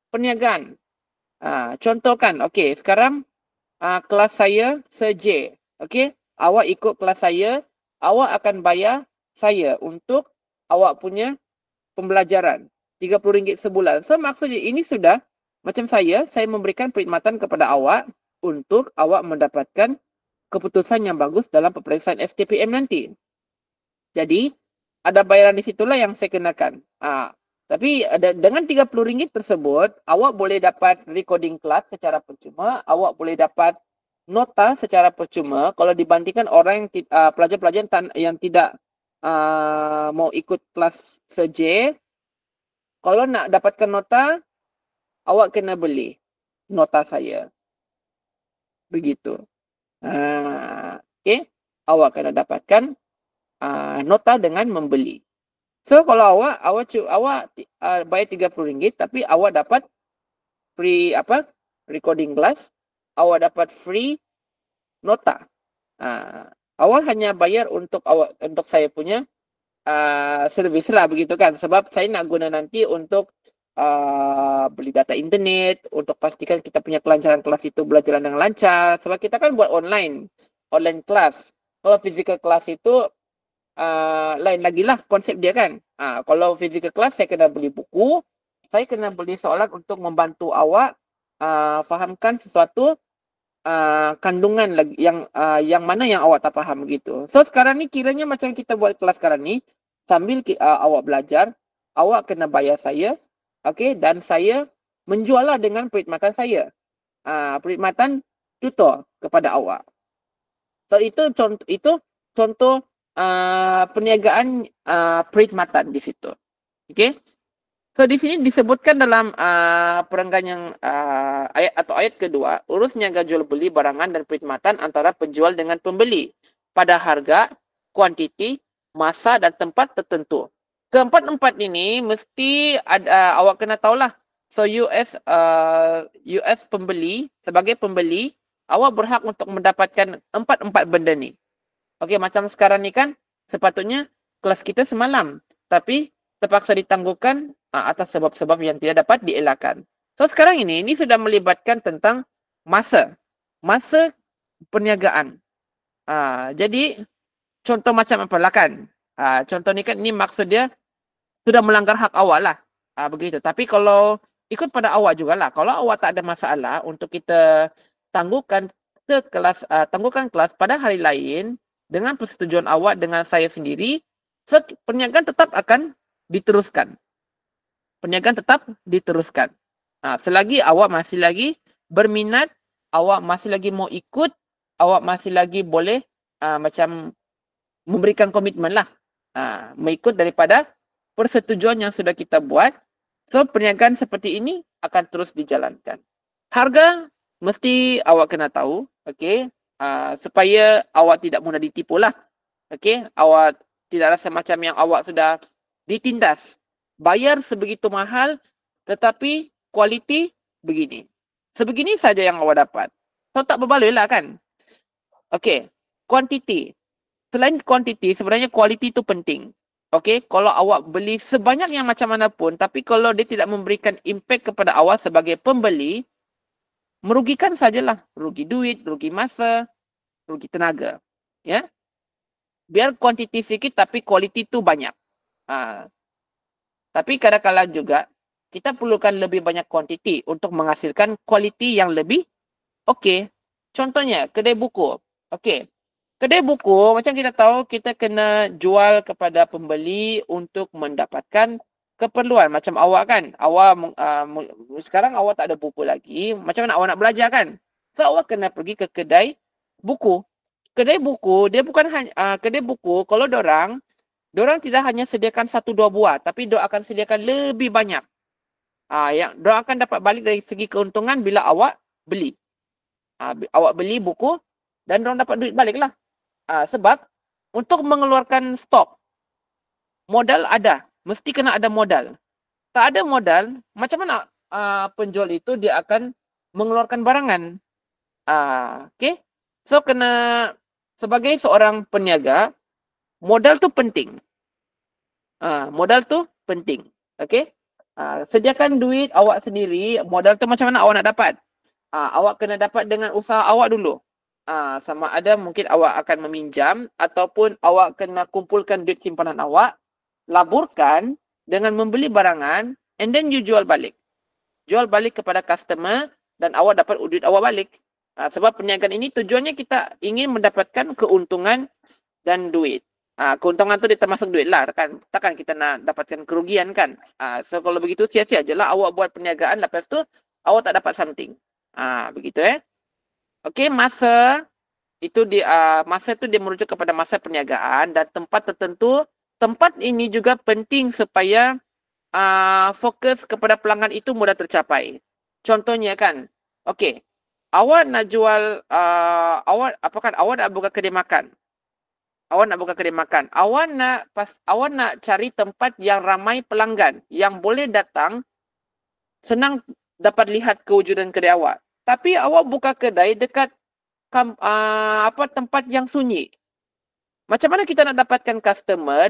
perniagaan. Contoh kan, okey, sekarang kelas saya se-J. Okey, awak ikut kelas saya, awak akan bayar saya untuk awak punya pembelajaran. RM30 sebulan. So maksudnya ini sudah Macam saya memberikan perkhidmatan kepada awak untuk awak mendapatkan keputusan yang bagus dalam peperiksaan STPM nanti. Jadi, ada bayaran di situlah yang saya kenakan. Tapi dengan RM30 tersebut, awak boleh dapat recording kelas secara percuma, awak boleh dapat nota secara percuma kalau dibandingkan orang yang pelajar-pelajar yang tidak mau ikut kelas se-J. Kalau nak dapatkan nota, awak kena beli nota saya. Begitu. Okay. Awak kena dapatkan nota dengan membeli. So kalau awak bayar RM30 tapi awak dapat free recording class, awak dapat free nota. Awak hanya bayar untuk saya punya servis lah begitu kan, sebab saya nak guna nanti untuk beli data internet, untuk pastikan kita punya kelancaran kelas itu belajar dengan lancar, sebab kita kan buat online kelas. Kalau physical kelas itu lain lagi lah konsep dia kan. Kalau physical class saya kena beli buku, saya kena beli soalan untuk membantu awak fahamkan sesuatu kandungan lagi yang mana yang awak tak faham gitu. So sekarang ni kiranya macam kita buat kelas sekarang ni, sambil awak belajar, awak kena bayar saya, okey, dan saya menjuallah dengan perkhidmatan saya. Perkhidmatan tutor kepada awak. So itu contoh perniagaan perkhidmatan di situ. Okey. So di sini disebutkan dalam perenggan yang ayat kedua, urus niaga jual beli barangan dan perkhidmatan antara penjual dengan pembeli pada harga, kuantiti, masa dan tempat tertentu. Keempat-empat ini mesti awak kena tahulah. So US pembeli, sebagai pembeli, awak berhak untuk mendapatkan empat benda ni. Okey, macam sekarang ni kan, sepatutnya kelas kita semalam. Tapi terpaksa ditangguhkan atas sebab-sebab yang tidak dapat dielakkan. So sekarang ini sudah melibatkan tentang masa perniagaan. Jadi contoh macam apa lah kan? Contoh ni kan, ni maksud dia sudah melanggar hak awak lah. Begitu. Tapi kalau ikut pada awak jugalah. Kalau awak tak ada masalah untuk kita tangguhkan kelas pada hari lain dengan persetujuan awak dengan saya sendiri, perniagaan tetap akan diteruskan. Selagi awak masih lagi berminat, awak masih lagi mau ikut, awak masih lagi boleh macam memberikan komitmen lah. Mengikut daripada persetujuan yang sudah kita buat. So perniagaan seperti ini akan terus dijalankan. Harga mesti awak kena tahu, okey, supaya awak tidak mudah ditipu lah. Okey, awak tidak rasa macam yang awak sudah ditindas. Bayar sebegitu mahal tetapi kualiti begini. Sebegini saja yang awak dapat. So tak berbaloi lah kan? Okey, kuantiti. Selain kuantiti, sebenarnya kualiti itu penting. Okey, kalau awak beli sebanyak yang macam mana pun, tapi kalau dia tidak memberikan impact kepada awak sebagai pembeli, merugikan sajalah. Rugi duit, rugi masa, rugi tenaga. Ya. Biar kuantiti sikit tapi kualiti itu banyak. Tapi kadang-kadang juga kita perlukan lebih banyak kuantiti untuk menghasilkan kualiti yang lebih okey. Contohnya, kedai buku. Okey. Kedai buku, macam kita tahu, kita kena jual kepada pembeli untuk mendapatkan keperluan. Macam awak kan, awak sekarang awak tak ada buku lagi, macam mana awak nak belajar kan? So, awak kena pergi ke kedai buku. Kedai buku, dia bukan hanya, kedai buku, kalau dorang tidak hanya sediakan 1-2 buah, tapi dorang akan sediakan lebih banyak. Yang dorang akan dapat balik dari segi keuntungan bila awak beli. Awak beli buku dan dorang dapat duit balik lah. Sebab untuk mengeluarkan stok, modal ada. Mesti kena ada modal. Tak ada modal, macam mana penjual itu dia akan mengeluarkan barangan? Okay? So, kena sebagai seorang peniaga, modal tu penting. Modal tu penting. Okay? Sediakan duit awak sendiri, modal tu macam mana awak nak dapat? Awak kena dapat dengan usaha awak dulu. Sama ada mungkin awak akan meminjam ataupun awak kena kumpulkan duit simpanan awak, laburkan dengan membeli barangan and then you jual balik. jual balik kepada customer dan awak dapat duit awak balik. Sebab perniagaan ini tujuannya kita ingin mendapatkan keuntungan dan duit. Keuntungan tu dia termasuk duit lah kan. Takkan kita nak dapatkan kerugian kan. So kalau begitu sia-sia je lah awak buat perniagaan, lepas tu awak tak dapat something. Begitu Okey, masa itu masa tu dia merujuk kepada masa perniagaan dan tempat tertentu. Tempat ini juga penting supaya fokus kepada pelanggan itu mudah tercapai. Contohnya kan, okey, awak nak jual, awak nak buka kedai makan. Awak nak cari tempat yang ramai pelanggan yang boleh datang, senang dapat lihat kewujudan kedai awak. Tapi awak buka kedai dekat tempat yang sunyi. Macam mana kita nak dapatkan customer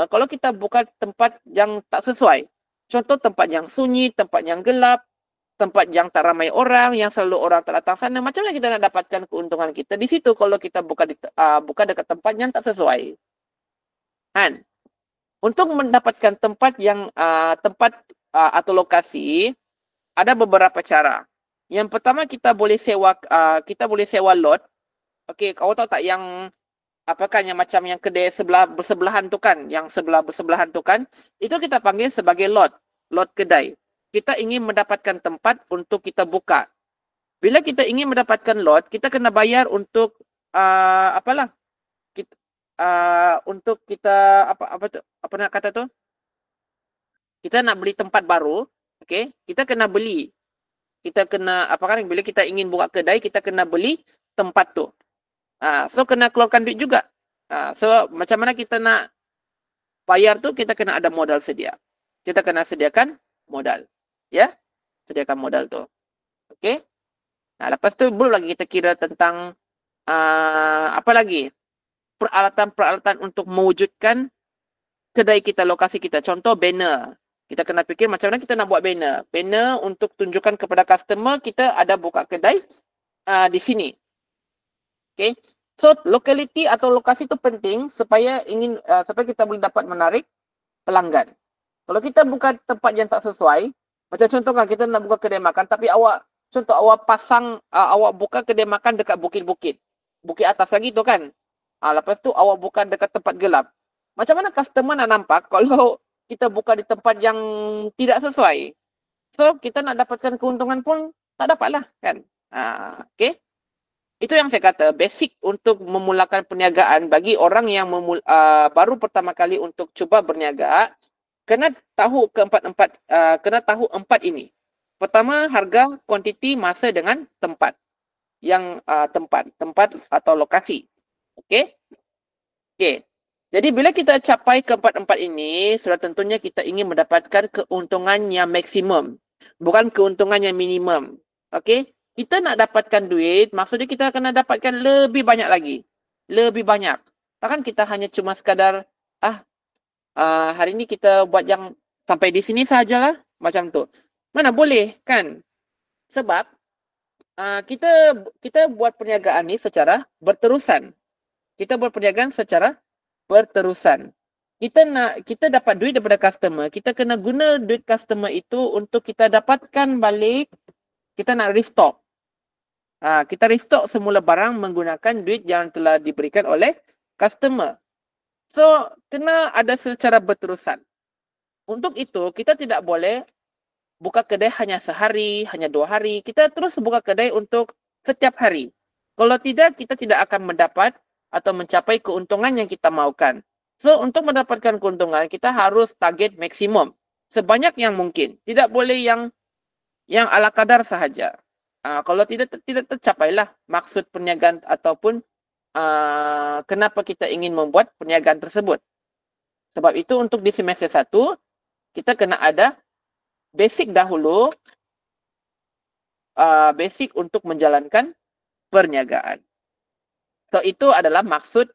kalau kita buka tempat yang tak sesuai? Contoh tempat yang sunyi, tempat yang gelap, tempat yang tak ramai orang, yang selalu orang tak datang sana. Macam mana kita nak dapatkan keuntungan kita di situ kalau kita buka dekat tempat yang tak sesuai? Kan? Untuk mendapatkan tempat yang atau lokasi, ada beberapa cara. Yang pertama kita boleh sewa lot. Okey, kau tahu tak yang yang macam yang kedai bersebelahan tu kan, yang bersebelahan tu kan, itu kita panggil sebagai lot kedai. Kita ingin mendapatkan tempat untuk kita buka. Bila kita ingin mendapatkan lot, kita kena bayar untuk untuk kita kita nak beli tempat baru, okey, kita kena beli. Bila kita ingin buka kedai, kita kena beli tempat tu. So kena keluarkan duit juga. So macam mana kita nak bayar tu, kita kena ada modal sedia. Kita kena sediakan modal. Ya? Sediakan modal tu. Okey? Lepas tu belum lagi kita kira tentang peralatan-peralatan untuk mewujudkan kedai kita, lokasi kita. Contoh banner. Kita kena fikir macam mana kita nak buat banner. Banner untuk tunjukkan kepada customer kita ada buka kedai di sini. Okay. So, lokaliti atau lokasi itu penting supaya kita boleh dapat menarik pelanggan. Kalau kita buka tempat yang tak sesuai, macam contoh kan kita nak buka kedai makan, tapi awak buka kedai makan dekat bukit-bukit. Bukit atas lagi tu kan. Lepas tu awak buka dekat tempat gelap. Macam mana customer nak nampak kalau kita buka di tempat yang tidak sesuai? So, kita nak dapatkan keuntungan pun tak dapat lah kan. Okay. Itu yang saya kata, basic untuk memulakan perniagaan bagi orang yang baru pertama kali untuk cuba berniaga, kena tahu empat ini. Pertama, harga, kuantiti, masa dengan tempat. Tempat atau lokasi. Okey? Okey. Jadi bila kita capai keempat-empat ini, sudah tentunya kita ingin mendapatkan keuntungan yang maksimum, bukan keuntungan yang minimum. Okey? Kita nak dapatkan duit, maksudnya kita akan dapatkan lebih banyak lagi. Lebih banyak. Takkan kita hanya cuma sekadar, hari ini kita buat yang sampai di sini sajalah. Macam tu. Mana boleh kan? Sebab kita buat perniagaan ni secara berterusan. Kita buat perniagaan secara berterusan. Kita dapat duit daripada customer. Kita kena guna duit customer itu untuk kita dapatkan balik. Kita nak restock. Kita restock semula barang menggunakan duit yang telah diberikan oleh customer. So, kena ada secara berterusan. Untuk itu, kita tidak boleh buka kedai hanya sehari, hanya 2 hari. Kita terus buka kedai untuk setiap hari. Kalau tidak, kita tidak akan mendapat atau mencapai keuntungan yang kita mahukan. So, untuk mendapatkan keuntungan, kita harus target maksimum. Sebanyak yang mungkin. Tidak boleh yang ala kadar sahaja. Kalau tidak tercapailah maksud perniagaan ataupun kenapa kita ingin membuat perniagaan tersebut. Sebab itu untuk di semester 1, kita kena ada basic dahulu, basic untuk menjalankan perniagaan. So, itu adalah maksud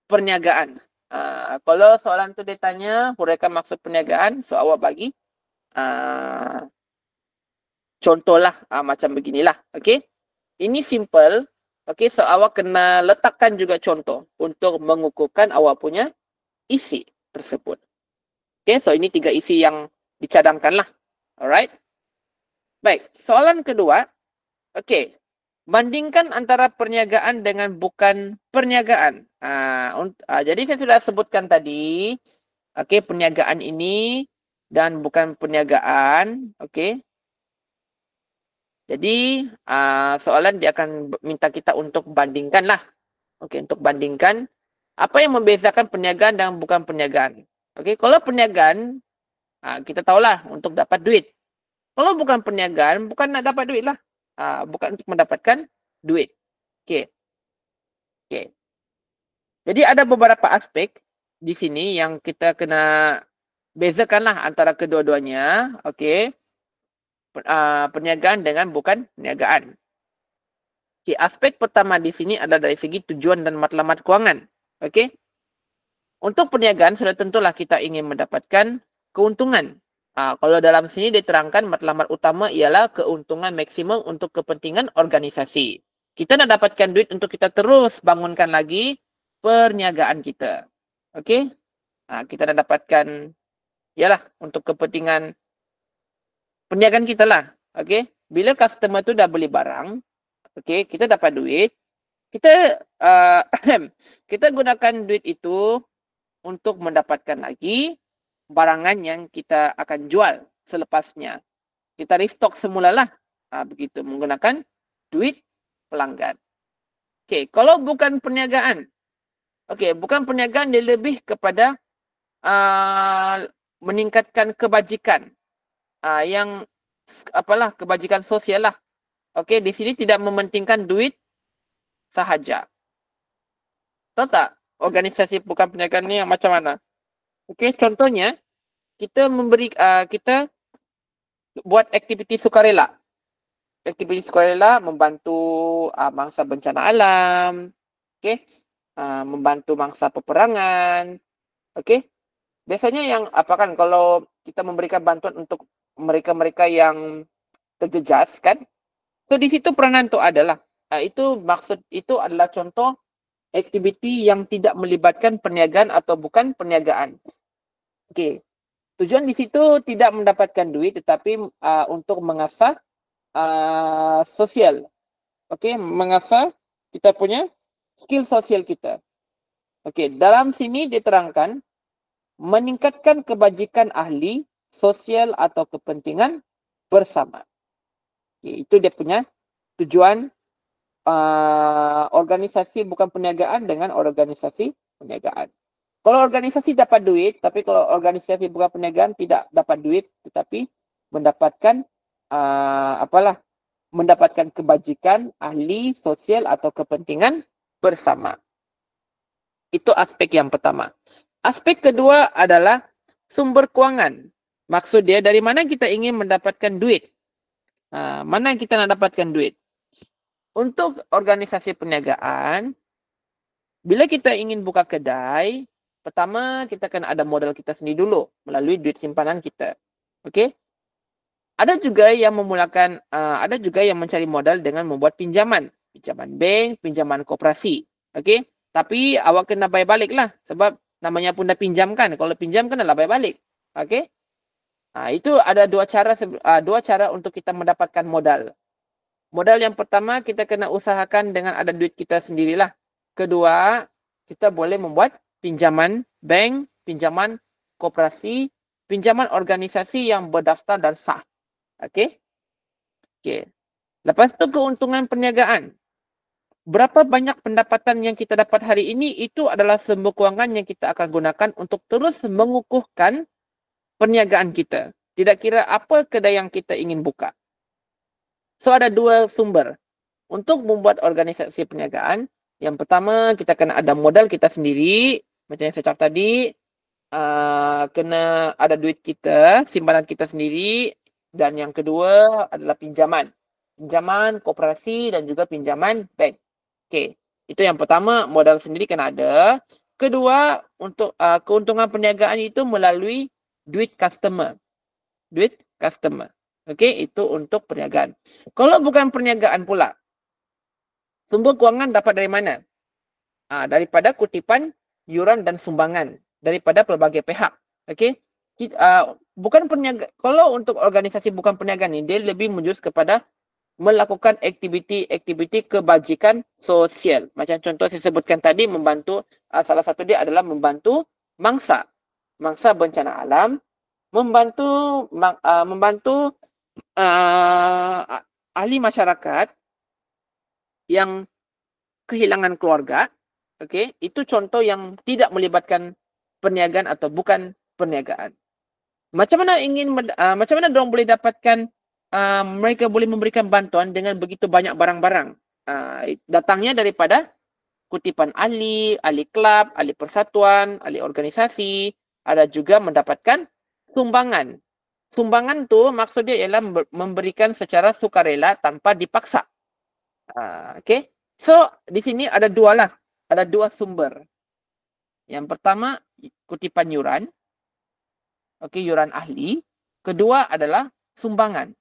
perniagaan. Kalau soalan tu dia tanya, huraikan maksud perniagaan, so awak bagi contohlah macam beginilah. Okey. Ini simple. Okey, so awak kena letakkan juga contoh untuk mengukuhkan awak punya isi tersebut. Okey, so ini 3 isi yang dicadangkanlah. Alright? Baik, soalan kedua. Okey. Bandingkan antara perniagaan dengan bukan perniagaan. Jadi saya sudah sebutkan tadi, okey, perniagaan ini dan bukan perniagaan, okey. Jadi, soalan dia akan minta kita untuk bandingkanlah. Okey, untuk bandingkan apa yang membezakan perniagaan dan bukan perniagaan. Okey, kalau perniagaan, kita tahulah untuk dapat duit. Kalau bukan perniagaan, bukan nak dapat duit lah. Bukan untuk mendapatkan duit. Okey. Okey. Jadi ada beberapa aspek di sini yang kita kena bezakanlah antara kedua-duanya. Okey. Perniagaan dengan bukan perniagaan. Okey, aspek pertama di sini adalah dari segi tujuan dan matlamat kewangan. Okey. Untuk perniagaan sudah tentulah kita ingin mendapatkan keuntungan. Kalau dalam sini diterangkan matlamat utama ialah keuntungan maksimum untuk kepentingan organisasi. Kita nak dapatkan duit untuk kita terus bangunkan lagi perniagaan kita. Okey? Kita nak dapatkan ialah untuk kepentingan perniagaan kita lah. Okey? Bila customer tu dah beli barang, okey, kita dapat duit, kita kita gunakan duit itu untuk mendapatkan lagi barangan yang kita akan jual selepasnya. Kita restock semulalah. Begitu menggunakan duit pelanggan. Okey, kalau bukan perniagaan. Okey, bukan perniagaan, dia lebih kepada meningkatkan kebajikan. Yang kebajikan sosial lah. Okey, di sini tidak mementingkan duit sahaja. Tahu tak organisasi bukan perniagaan ni yang macam mana? Okey, contohnya kita kita buat aktiviti sukarela. Aktiviti sukarela membantu mangsa bencana alam, okey, membantu mangsa peperangan, okey. Biasanya yang kan kalau kita memberikan bantuan untuk mereka-mereka yang terjejas kan. So di situ peranan tu adalah itu adalah contoh aktiviti yang tidak melibatkan perniagaan atau bukan perniagaan. Okey. Tujuan di situ tidak mendapatkan duit tetapi untuk mengasah sosial. Okey, mengasah kita punya skill sosial kita. Okey, dalam sini diterangkan meningkatkan kebajikan ahli, sosial atau kepentingan bersama. Okay, itu dia punya tujuan organisasi bukan perniagaan dengan organisasi perniagaan. Kalau organisasi dapat duit, tapi kalau organisasi bukan perniagaan tidak dapat duit, tetapi mendapatkan mendapatkan kebajikan ahli, sosial atau kepentingan bersama. Itu aspek yang pertama. Aspek kedua adalah sumber kewangan. Maksud dia dari mana kita ingin mendapatkan duit. Mana kita nak dapatkan duit. Untuk organisasi perniagaan, bila kita ingin buka kedai, pertama kita kena ada modal kita sendiri dulu melalui duit simpanan kita. Okey? Ada juga yang ada juga yang mencari modal dengan membuat pinjaman. Pinjaman bank, pinjaman koperasi. Okey? Tapi awak kena bayar balik lah. Sebab namanya pun dah pinjam kan. Kalau pinjam kan dah bayar balik. Okey? Itu ada dua cara untuk kita mendapatkan modal. Modal yang pertama, kita kena usahakan dengan ada duit kita sendirilah. Kedua, kita boleh membuat pinjaman bank, pinjaman koperasi, pinjaman organisasi yang berdaftar dan sah. Okey? Okey. Lepas tu keuntungan perniagaan. Berapa banyak pendapatan yang kita dapat hari ini, itu adalah sumber kewangan yang kita akan gunakan untuk terus mengukuhkan perniagaan kita. Tidak kira apa kedai yang kita ingin buka. So, ada dua sumber. Untuk membuat organisasi perniagaan, yang pertama, kita kena ada modal kita sendiri. Macam yang saya cakap tadi, kena ada duit kita, simpanan kita sendiri. Dan yang kedua adalah pinjaman. Pinjaman koperasi dan juga pinjaman bank. Okey, itu yang pertama, modal sendiri kena ada. Kedua, untuk keuntungan perniagaan itu melalui duit customer. Duit customer. Okey, itu untuk perniagaan. Kalau bukan perniagaan pula, sumber kewangan dapat dari mana? Daripada kutipan, yuran dan sumbangan daripada pelbagai pihak. Okey, bukan perniagaan. Kalau untuk organisasi bukan perniagaan ini, dia lebih menjurus kepada melakukan aktiviti-aktiviti kebajikan sosial. Macam contoh saya sebutkan tadi, membantu, salah satu dia adalah membantu mangsa bencana alam, membantu ahli masyarakat yang kehilangan keluarga. Okey, itu contoh yang tidak melibatkan perniagaan atau bukan perniagaan. Macam mana dorang boleh dapatkan, mereka boleh memberikan bantuan dengan begitu banyak barang-barang. Datangnya daripada kutipan ahli kelab, ahli persatuan, ahli organisasi, ada juga mendapatkan sumbangan. Sumbangan tu maksudnya ialah memberikan secara sukarela tanpa dipaksa. Okey. So, di sini ada dua lah. Ada dua sumber. Yang pertama, kutipan yuran. Okey, yuran ahli. Kedua adalah sumbangan.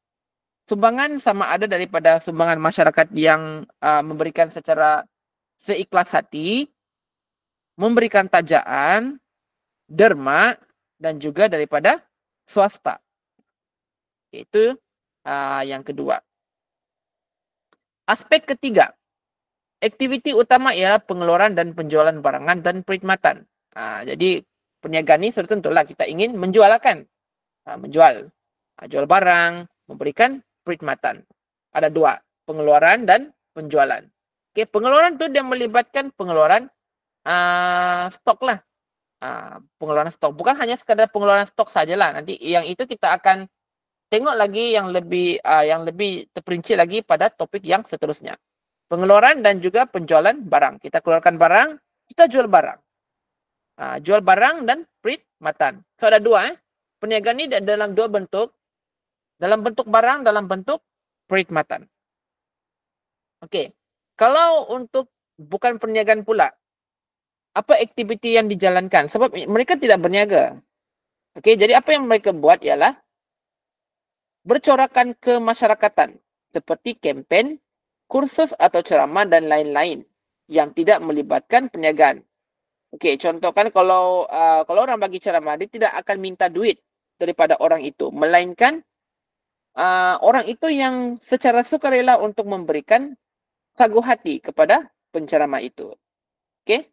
Sumbangan sama ada daripada sumbangan masyarakat yang memberikan secara seikhlas hati, memberikan tajaan, derma, dan juga daripada swasta. Itu yang kedua. Aspek ketiga, aktiviti utama ialah pengeluaran dan penjualan barangan dan perkhidmatan. Jadi perniagaan ini sudah tentulah kita ingin menjual kan. Menjual. Jual barang, memberikan perkhidmatan. Ada dua, pengeluaran dan penjualan. Okey, pengeluaran tu dia melibatkan pengeluaran stok lah. Pengeluaran stok. Bukan hanya sekadar pengeluaran stok sajalah. Nanti yang itu kita akan tengok lagi yang lebih terperinci lagi pada topik yang seterusnya. Pengeluaran dan juga penjualan barang. Kita keluarkan barang, kita jual barang. Jual barang dan perkhidmatan. So ada dua. Perniagaan ini dalam dua bentuk. Dalam bentuk barang, dalam bentuk perkhidmatan. Okey. Kalau untuk bukan perniagaan pula, apa aktiviti yang dijalankan? Sebab mereka tidak berniaga. Okey, jadi apa yang mereka buat ialah bercorakan kemasyarakatan seperti kempen, kursus atau ceramah dan lain-lain yang tidak melibatkan perniagaan. Okey, contohkan kalau orang bagi ceramah, dia tidak akan minta duit daripada orang itu, melainkan orang itu yang secara sukarela untuk memberikan sagu hati kepada penceramah itu. Okey?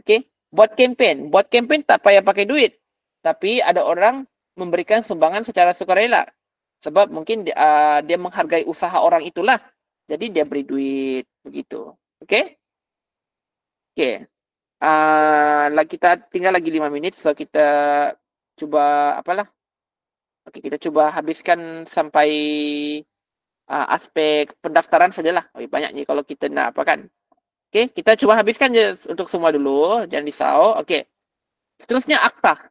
Okey. Buat kempen tak payah pakai duit. Tapi ada orang memberikan sumbangan secara sukarela. Sebab mungkin dia menghargai usaha orang itulah. Jadi dia beri duit begitu. Okey? Okey. Kita tinggal lagi 5 minit, so kita cuba Okey, kita cuba habiskan sampai aspek pendaftaran sajalah. Banyak ni kalau kita nak apa kan. Okey, kita cuba habiskan je untuk semua dulu, jangan risau. Okey. Seterusnya akta.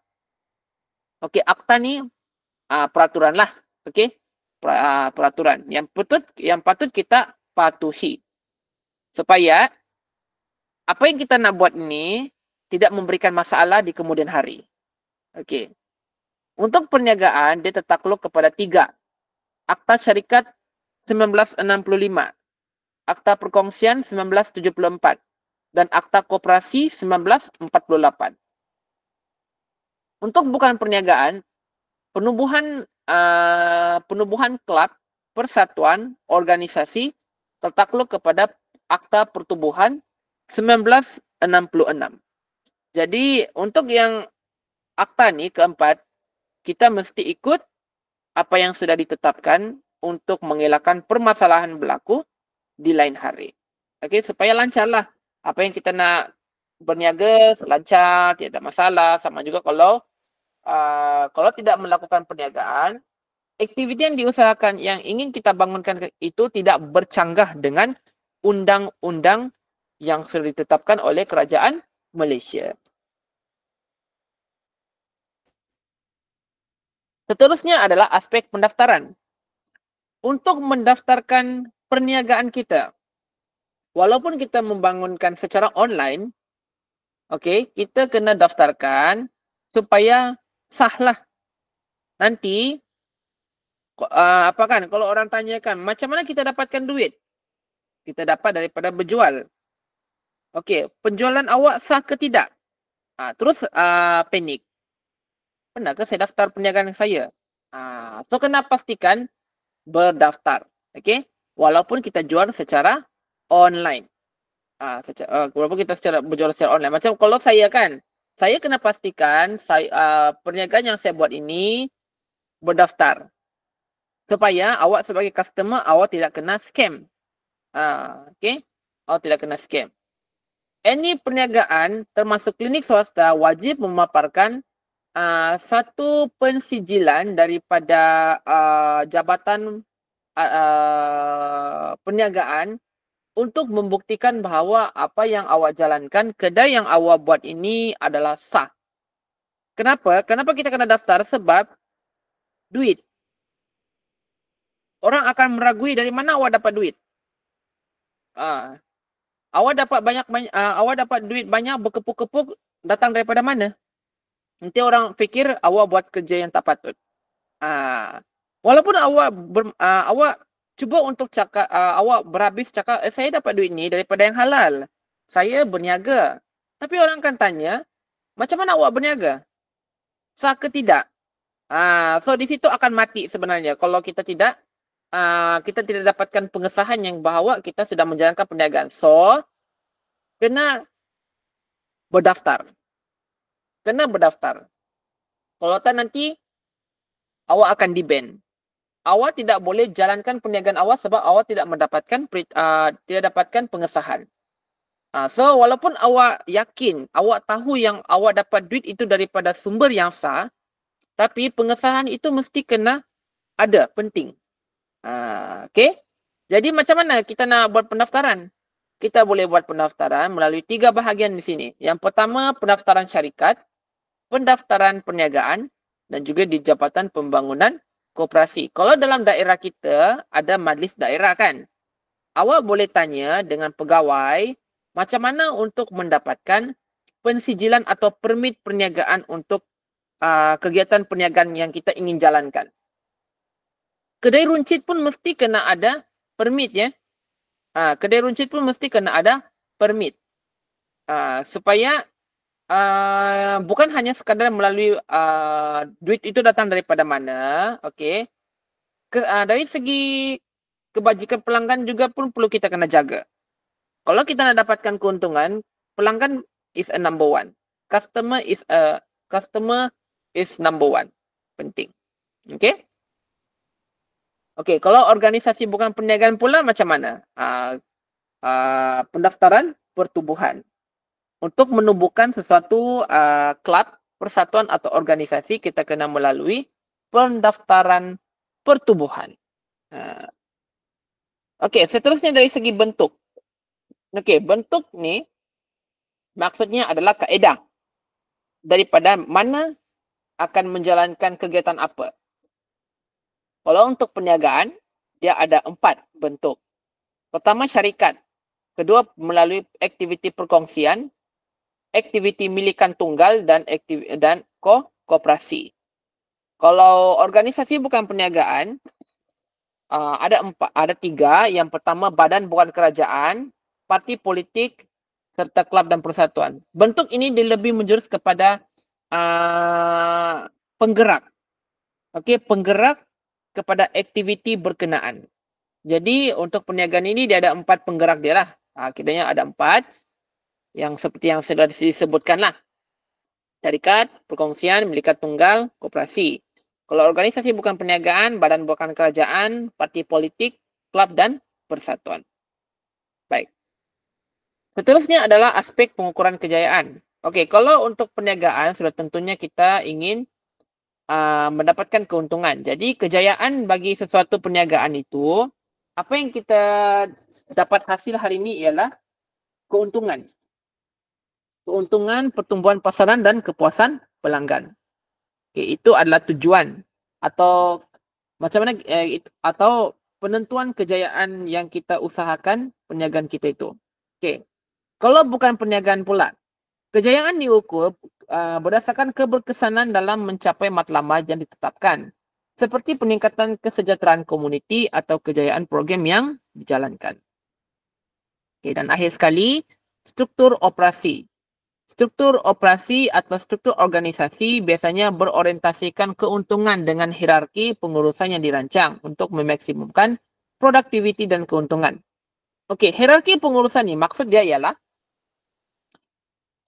Okey, akta ni peraturan lah. Okey. Peraturan yang patut kita patuhi. Supaya apa yang kita nak buat ini tidak memberikan masalah di kemudian hari. Okey. Untuk perniagaan, dia tertakluk kepada 3. Akta Syarikat 1965, Akta Perkongsian 1974, dan Akta Koperasi 1948. Untuk bukan perniagaan, penubuhan klub, persatuan, organisasi tertakluk kepada Akta Pertubuhan 1966. Jadi untuk yang akta ni keempat, kita mesti ikut apa yang sudah ditetapkan untuk mengelakkan permasalahan berlaku di lain hari. Okey, supaya lancarlah. Apa yang kita nak berniaga lancar, tiada masalah. Sama juga kalau tidak melakukan perniagaan, aktiviti yang diusahakan yang ingin kita bangunkan itu tidak bercanggah dengan undang-undang yang sudah ditetapkan oleh kerajaan Malaysia. Seterusnya adalah aspek pendaftaran. Untuk mendaftarkan perniagaan kita, walaupun kita membangunkan secara online, okey, kita kena daftarkan supaya sahlah. Nanti kalau orang tanyakan macam mana kita dapatkan duit? Kita dapat daripada berjual. Okey, penjualan awak sah ke tidak? Terus panik. Pernah ke saya daftar perniagaan saya? So kena pastikan berdaftar. Okey? Walaupun kita jual secara online. Walaupun kita berjual secara online. Macam kalau saya kan, saya kena pastikan perniagaan yang saya buat ini berdaftar. Supaya awak sebagai customer, awak tidak kena scam. Okey? Awak tidak kena scam. Any perniagaan termasuk klinik swasta wajib memaparkan satu pensijilan daripada jabatan perniagaan untuk membuktikan bahawa apa yang awak jalankan, kedai yang awak buat ini adalah sah. Kenapa? Kenapa kita kena daftar? Sebab duit. Orang akan meragui dari mana awak dapat duit. Awak dapat duit banyak berkepuk-kepuk datang daripada mana? Nanti orang fikir awak buat kerja yang tak patut. Walaupun awak cuba untuk cakap, awak berhabis cakap, saya dapat duit ni daripada yang halal. Saya berniaga. Tapi orang akan tanya, macam mana awak berniaga? Sah ke tidak? So di situ akan mati sebenarnya. Kalau kita tidak dapatkan pengesahan yang bahawa kita sudah menjalankan perniagaan. So, kena berdaftar. Kena berdaftar. Kalau tak nanti, awak akan di-ban. Awak tidak boleh jalankan perniagaan awak sebab awak tidak dapatkan pengesahan. So, walaupun awak yakin, awak tahu yang awak dapat duit itu daripada sumber yang sah, tapi pengesahan itu mesti kena ada, penting. Okay? Jadi macam mana kita nak buat pendaftaran? Kita boleh buat pendaftaran melalui 3 bahagian di sini. Yang pertama, pendaftaran syarikat, pendaftaran perniagaan, dan juga di Jabatan Pembangunan Koperasi. Kalau dalam daerah kita, ada majlis daerah kan? Awak boleh tanya dengan pegawai, macam mana untuk mendapatkan pensijilan atau permit perniagaan untuk kegiatan perniagaan yang kita ingin jalankan. Kedai runcit pun mesti kena ada permit ya. Kedai runcit pun mesti kena ada permit. Supaya bukan hanya sekadar melalui duit itu datang daripada mana, okey. Dari segi kebajikan pelanggan juga pun perlu kita kena jaga. Kalau kita nak dapatkan keuntungan, pelanggan is a number one. Customer is number one. Penting. Okey? Okey, kalau organisasi bukan perniagaan pula macam mana? Pendaftaran pertubuhan. Untuk menubuhkan sesuatu klub, persatuan atau organisasi, kita kena melalui pendaftaran pertubuhan. Okey, seterusnya dari segi bentuk. Okey, bentuk ni maksudnya adalah kaedah daripada mana akan menjalankan kegiatan apa. Kalau untuk perniagaan, dia ada 4 bentuk. Pertama, syarikat. Kedua, melalui aktiviti perkongsian, aktiviti milikan tunggal dan koperasi. Kalau organisasi bukan perniagaan, ada 3. Yang pertama, badan bukan kerajaan, parti politik, serta klub dan persatuan. Bentuk ini lebih menjurus kepada penggerak. Okey, penggerak kepada aktiviti berkenaan. Jadi untuk perniagaan ini dia ada 4 penggerak dia lah. Kiranya ada 4 yang seperti yang sudah disebutkan lah. Syarikat, perkongsian, milikan tunggal, koperasi. Kalau organisasi bukan perniagaan, badan bukan kerajaan, parti politik, klub dan persatuan. Baik. Seterusnya adalah aspek pengukuran kejayaan. Okey, kalau untuk perniagaan sudah tentunya kita ingin mendapatkan keuntungan. Jadi kejayaan bagi sesuatu perniagaan itu, apa yang kita dapat hasil hari ini ialah keuntungan. Keuntungan, pertumbuhan pasaran dan kepuasan pelanggan. Okay, itu adalah tujuan atau macam mana atau penentuan kejayaan yang kita usahakan perniagaan kita itu. Okay. Kalau bukan perniagaan pula, kejayaan diukur berdasarkan keberkesanan dalam mencapai matlamat yang ditetapkan. Seperti peningkatan kesejahteraan komuniti atau kejayaan program yang dijalankan. Okay, dan akhir sekali, struktur operasi. Struktur operasi atau struktur organisasi biasanya berorientasikan keuntungan dengan hierarki pengurusan yang dirancang untuk memaksimumkan produktiviti dan keuntungan. Okey, hierarki pengurusan ni maksud dia ialah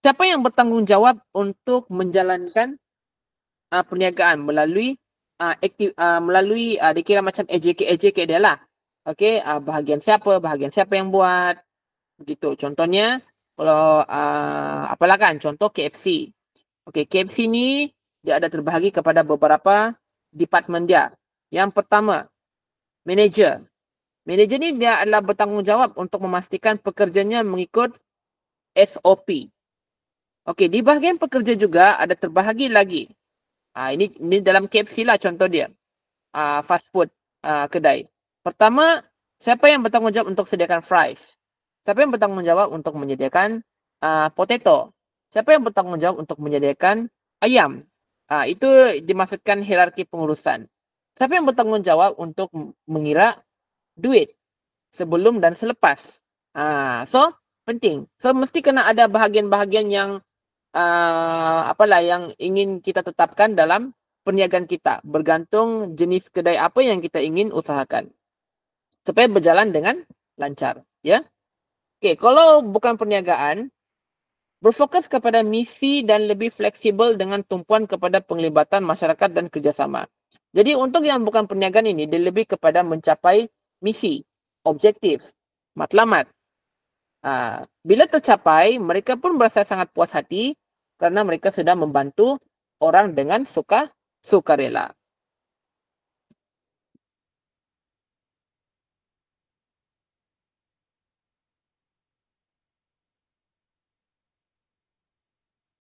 siapa yang bertanggung jawab untuk menjalankan perniagaan melalui dikira macam AJK dia lah. Okey, bahagian siapa yang buat, begitu. Contohnya, kalau apalah kan, contoh KFC. Okey, KFC ni dia ada terbahagi kepada beberapa departmen dia. Yang pertama, manager. Manager ni dia adalah bertanggungjawab untuk memastikan pekerjanya mengikut SOP. Okey, di bahagian pekerja juga ada terbahagi lagi. Ini dalam KFC lah contoh dia. Fast food kedai. Pertama, siapa yang bertanggungjawab untuk sediakan fries? Siapa yang bertanggungjawab untuk menyediakan potato? Siapa yang bertanggungjawab untuk menyediakan ayam? Itu dimaksudkan hierarki pengurusan. Siapa yang bertanggungjawab untuk mengira duit sebelum dan selepas? So, penting. So, mesti kena ada bahagian-bahagian yang yang ingin kita tetapkan dalam perniagaan kita, bergantung jenis kedai apa yang kita ingin usahakan supaya berjalan dengan lancar, ya. Okey, kalau bukan perniagaan, berfokus kepada misi dan lebih fleksibel dengan tumpuan kepada penglibatan masyarakat dan kerjasama. Jadi untuk yang bukan perniagaan ini, dia lebih kepada mencapai misi, objektif, matlamat. Bila tercapai, mereka pun berasa sangat puas hati kerana mereka sudah membantu orang dengan sukarela.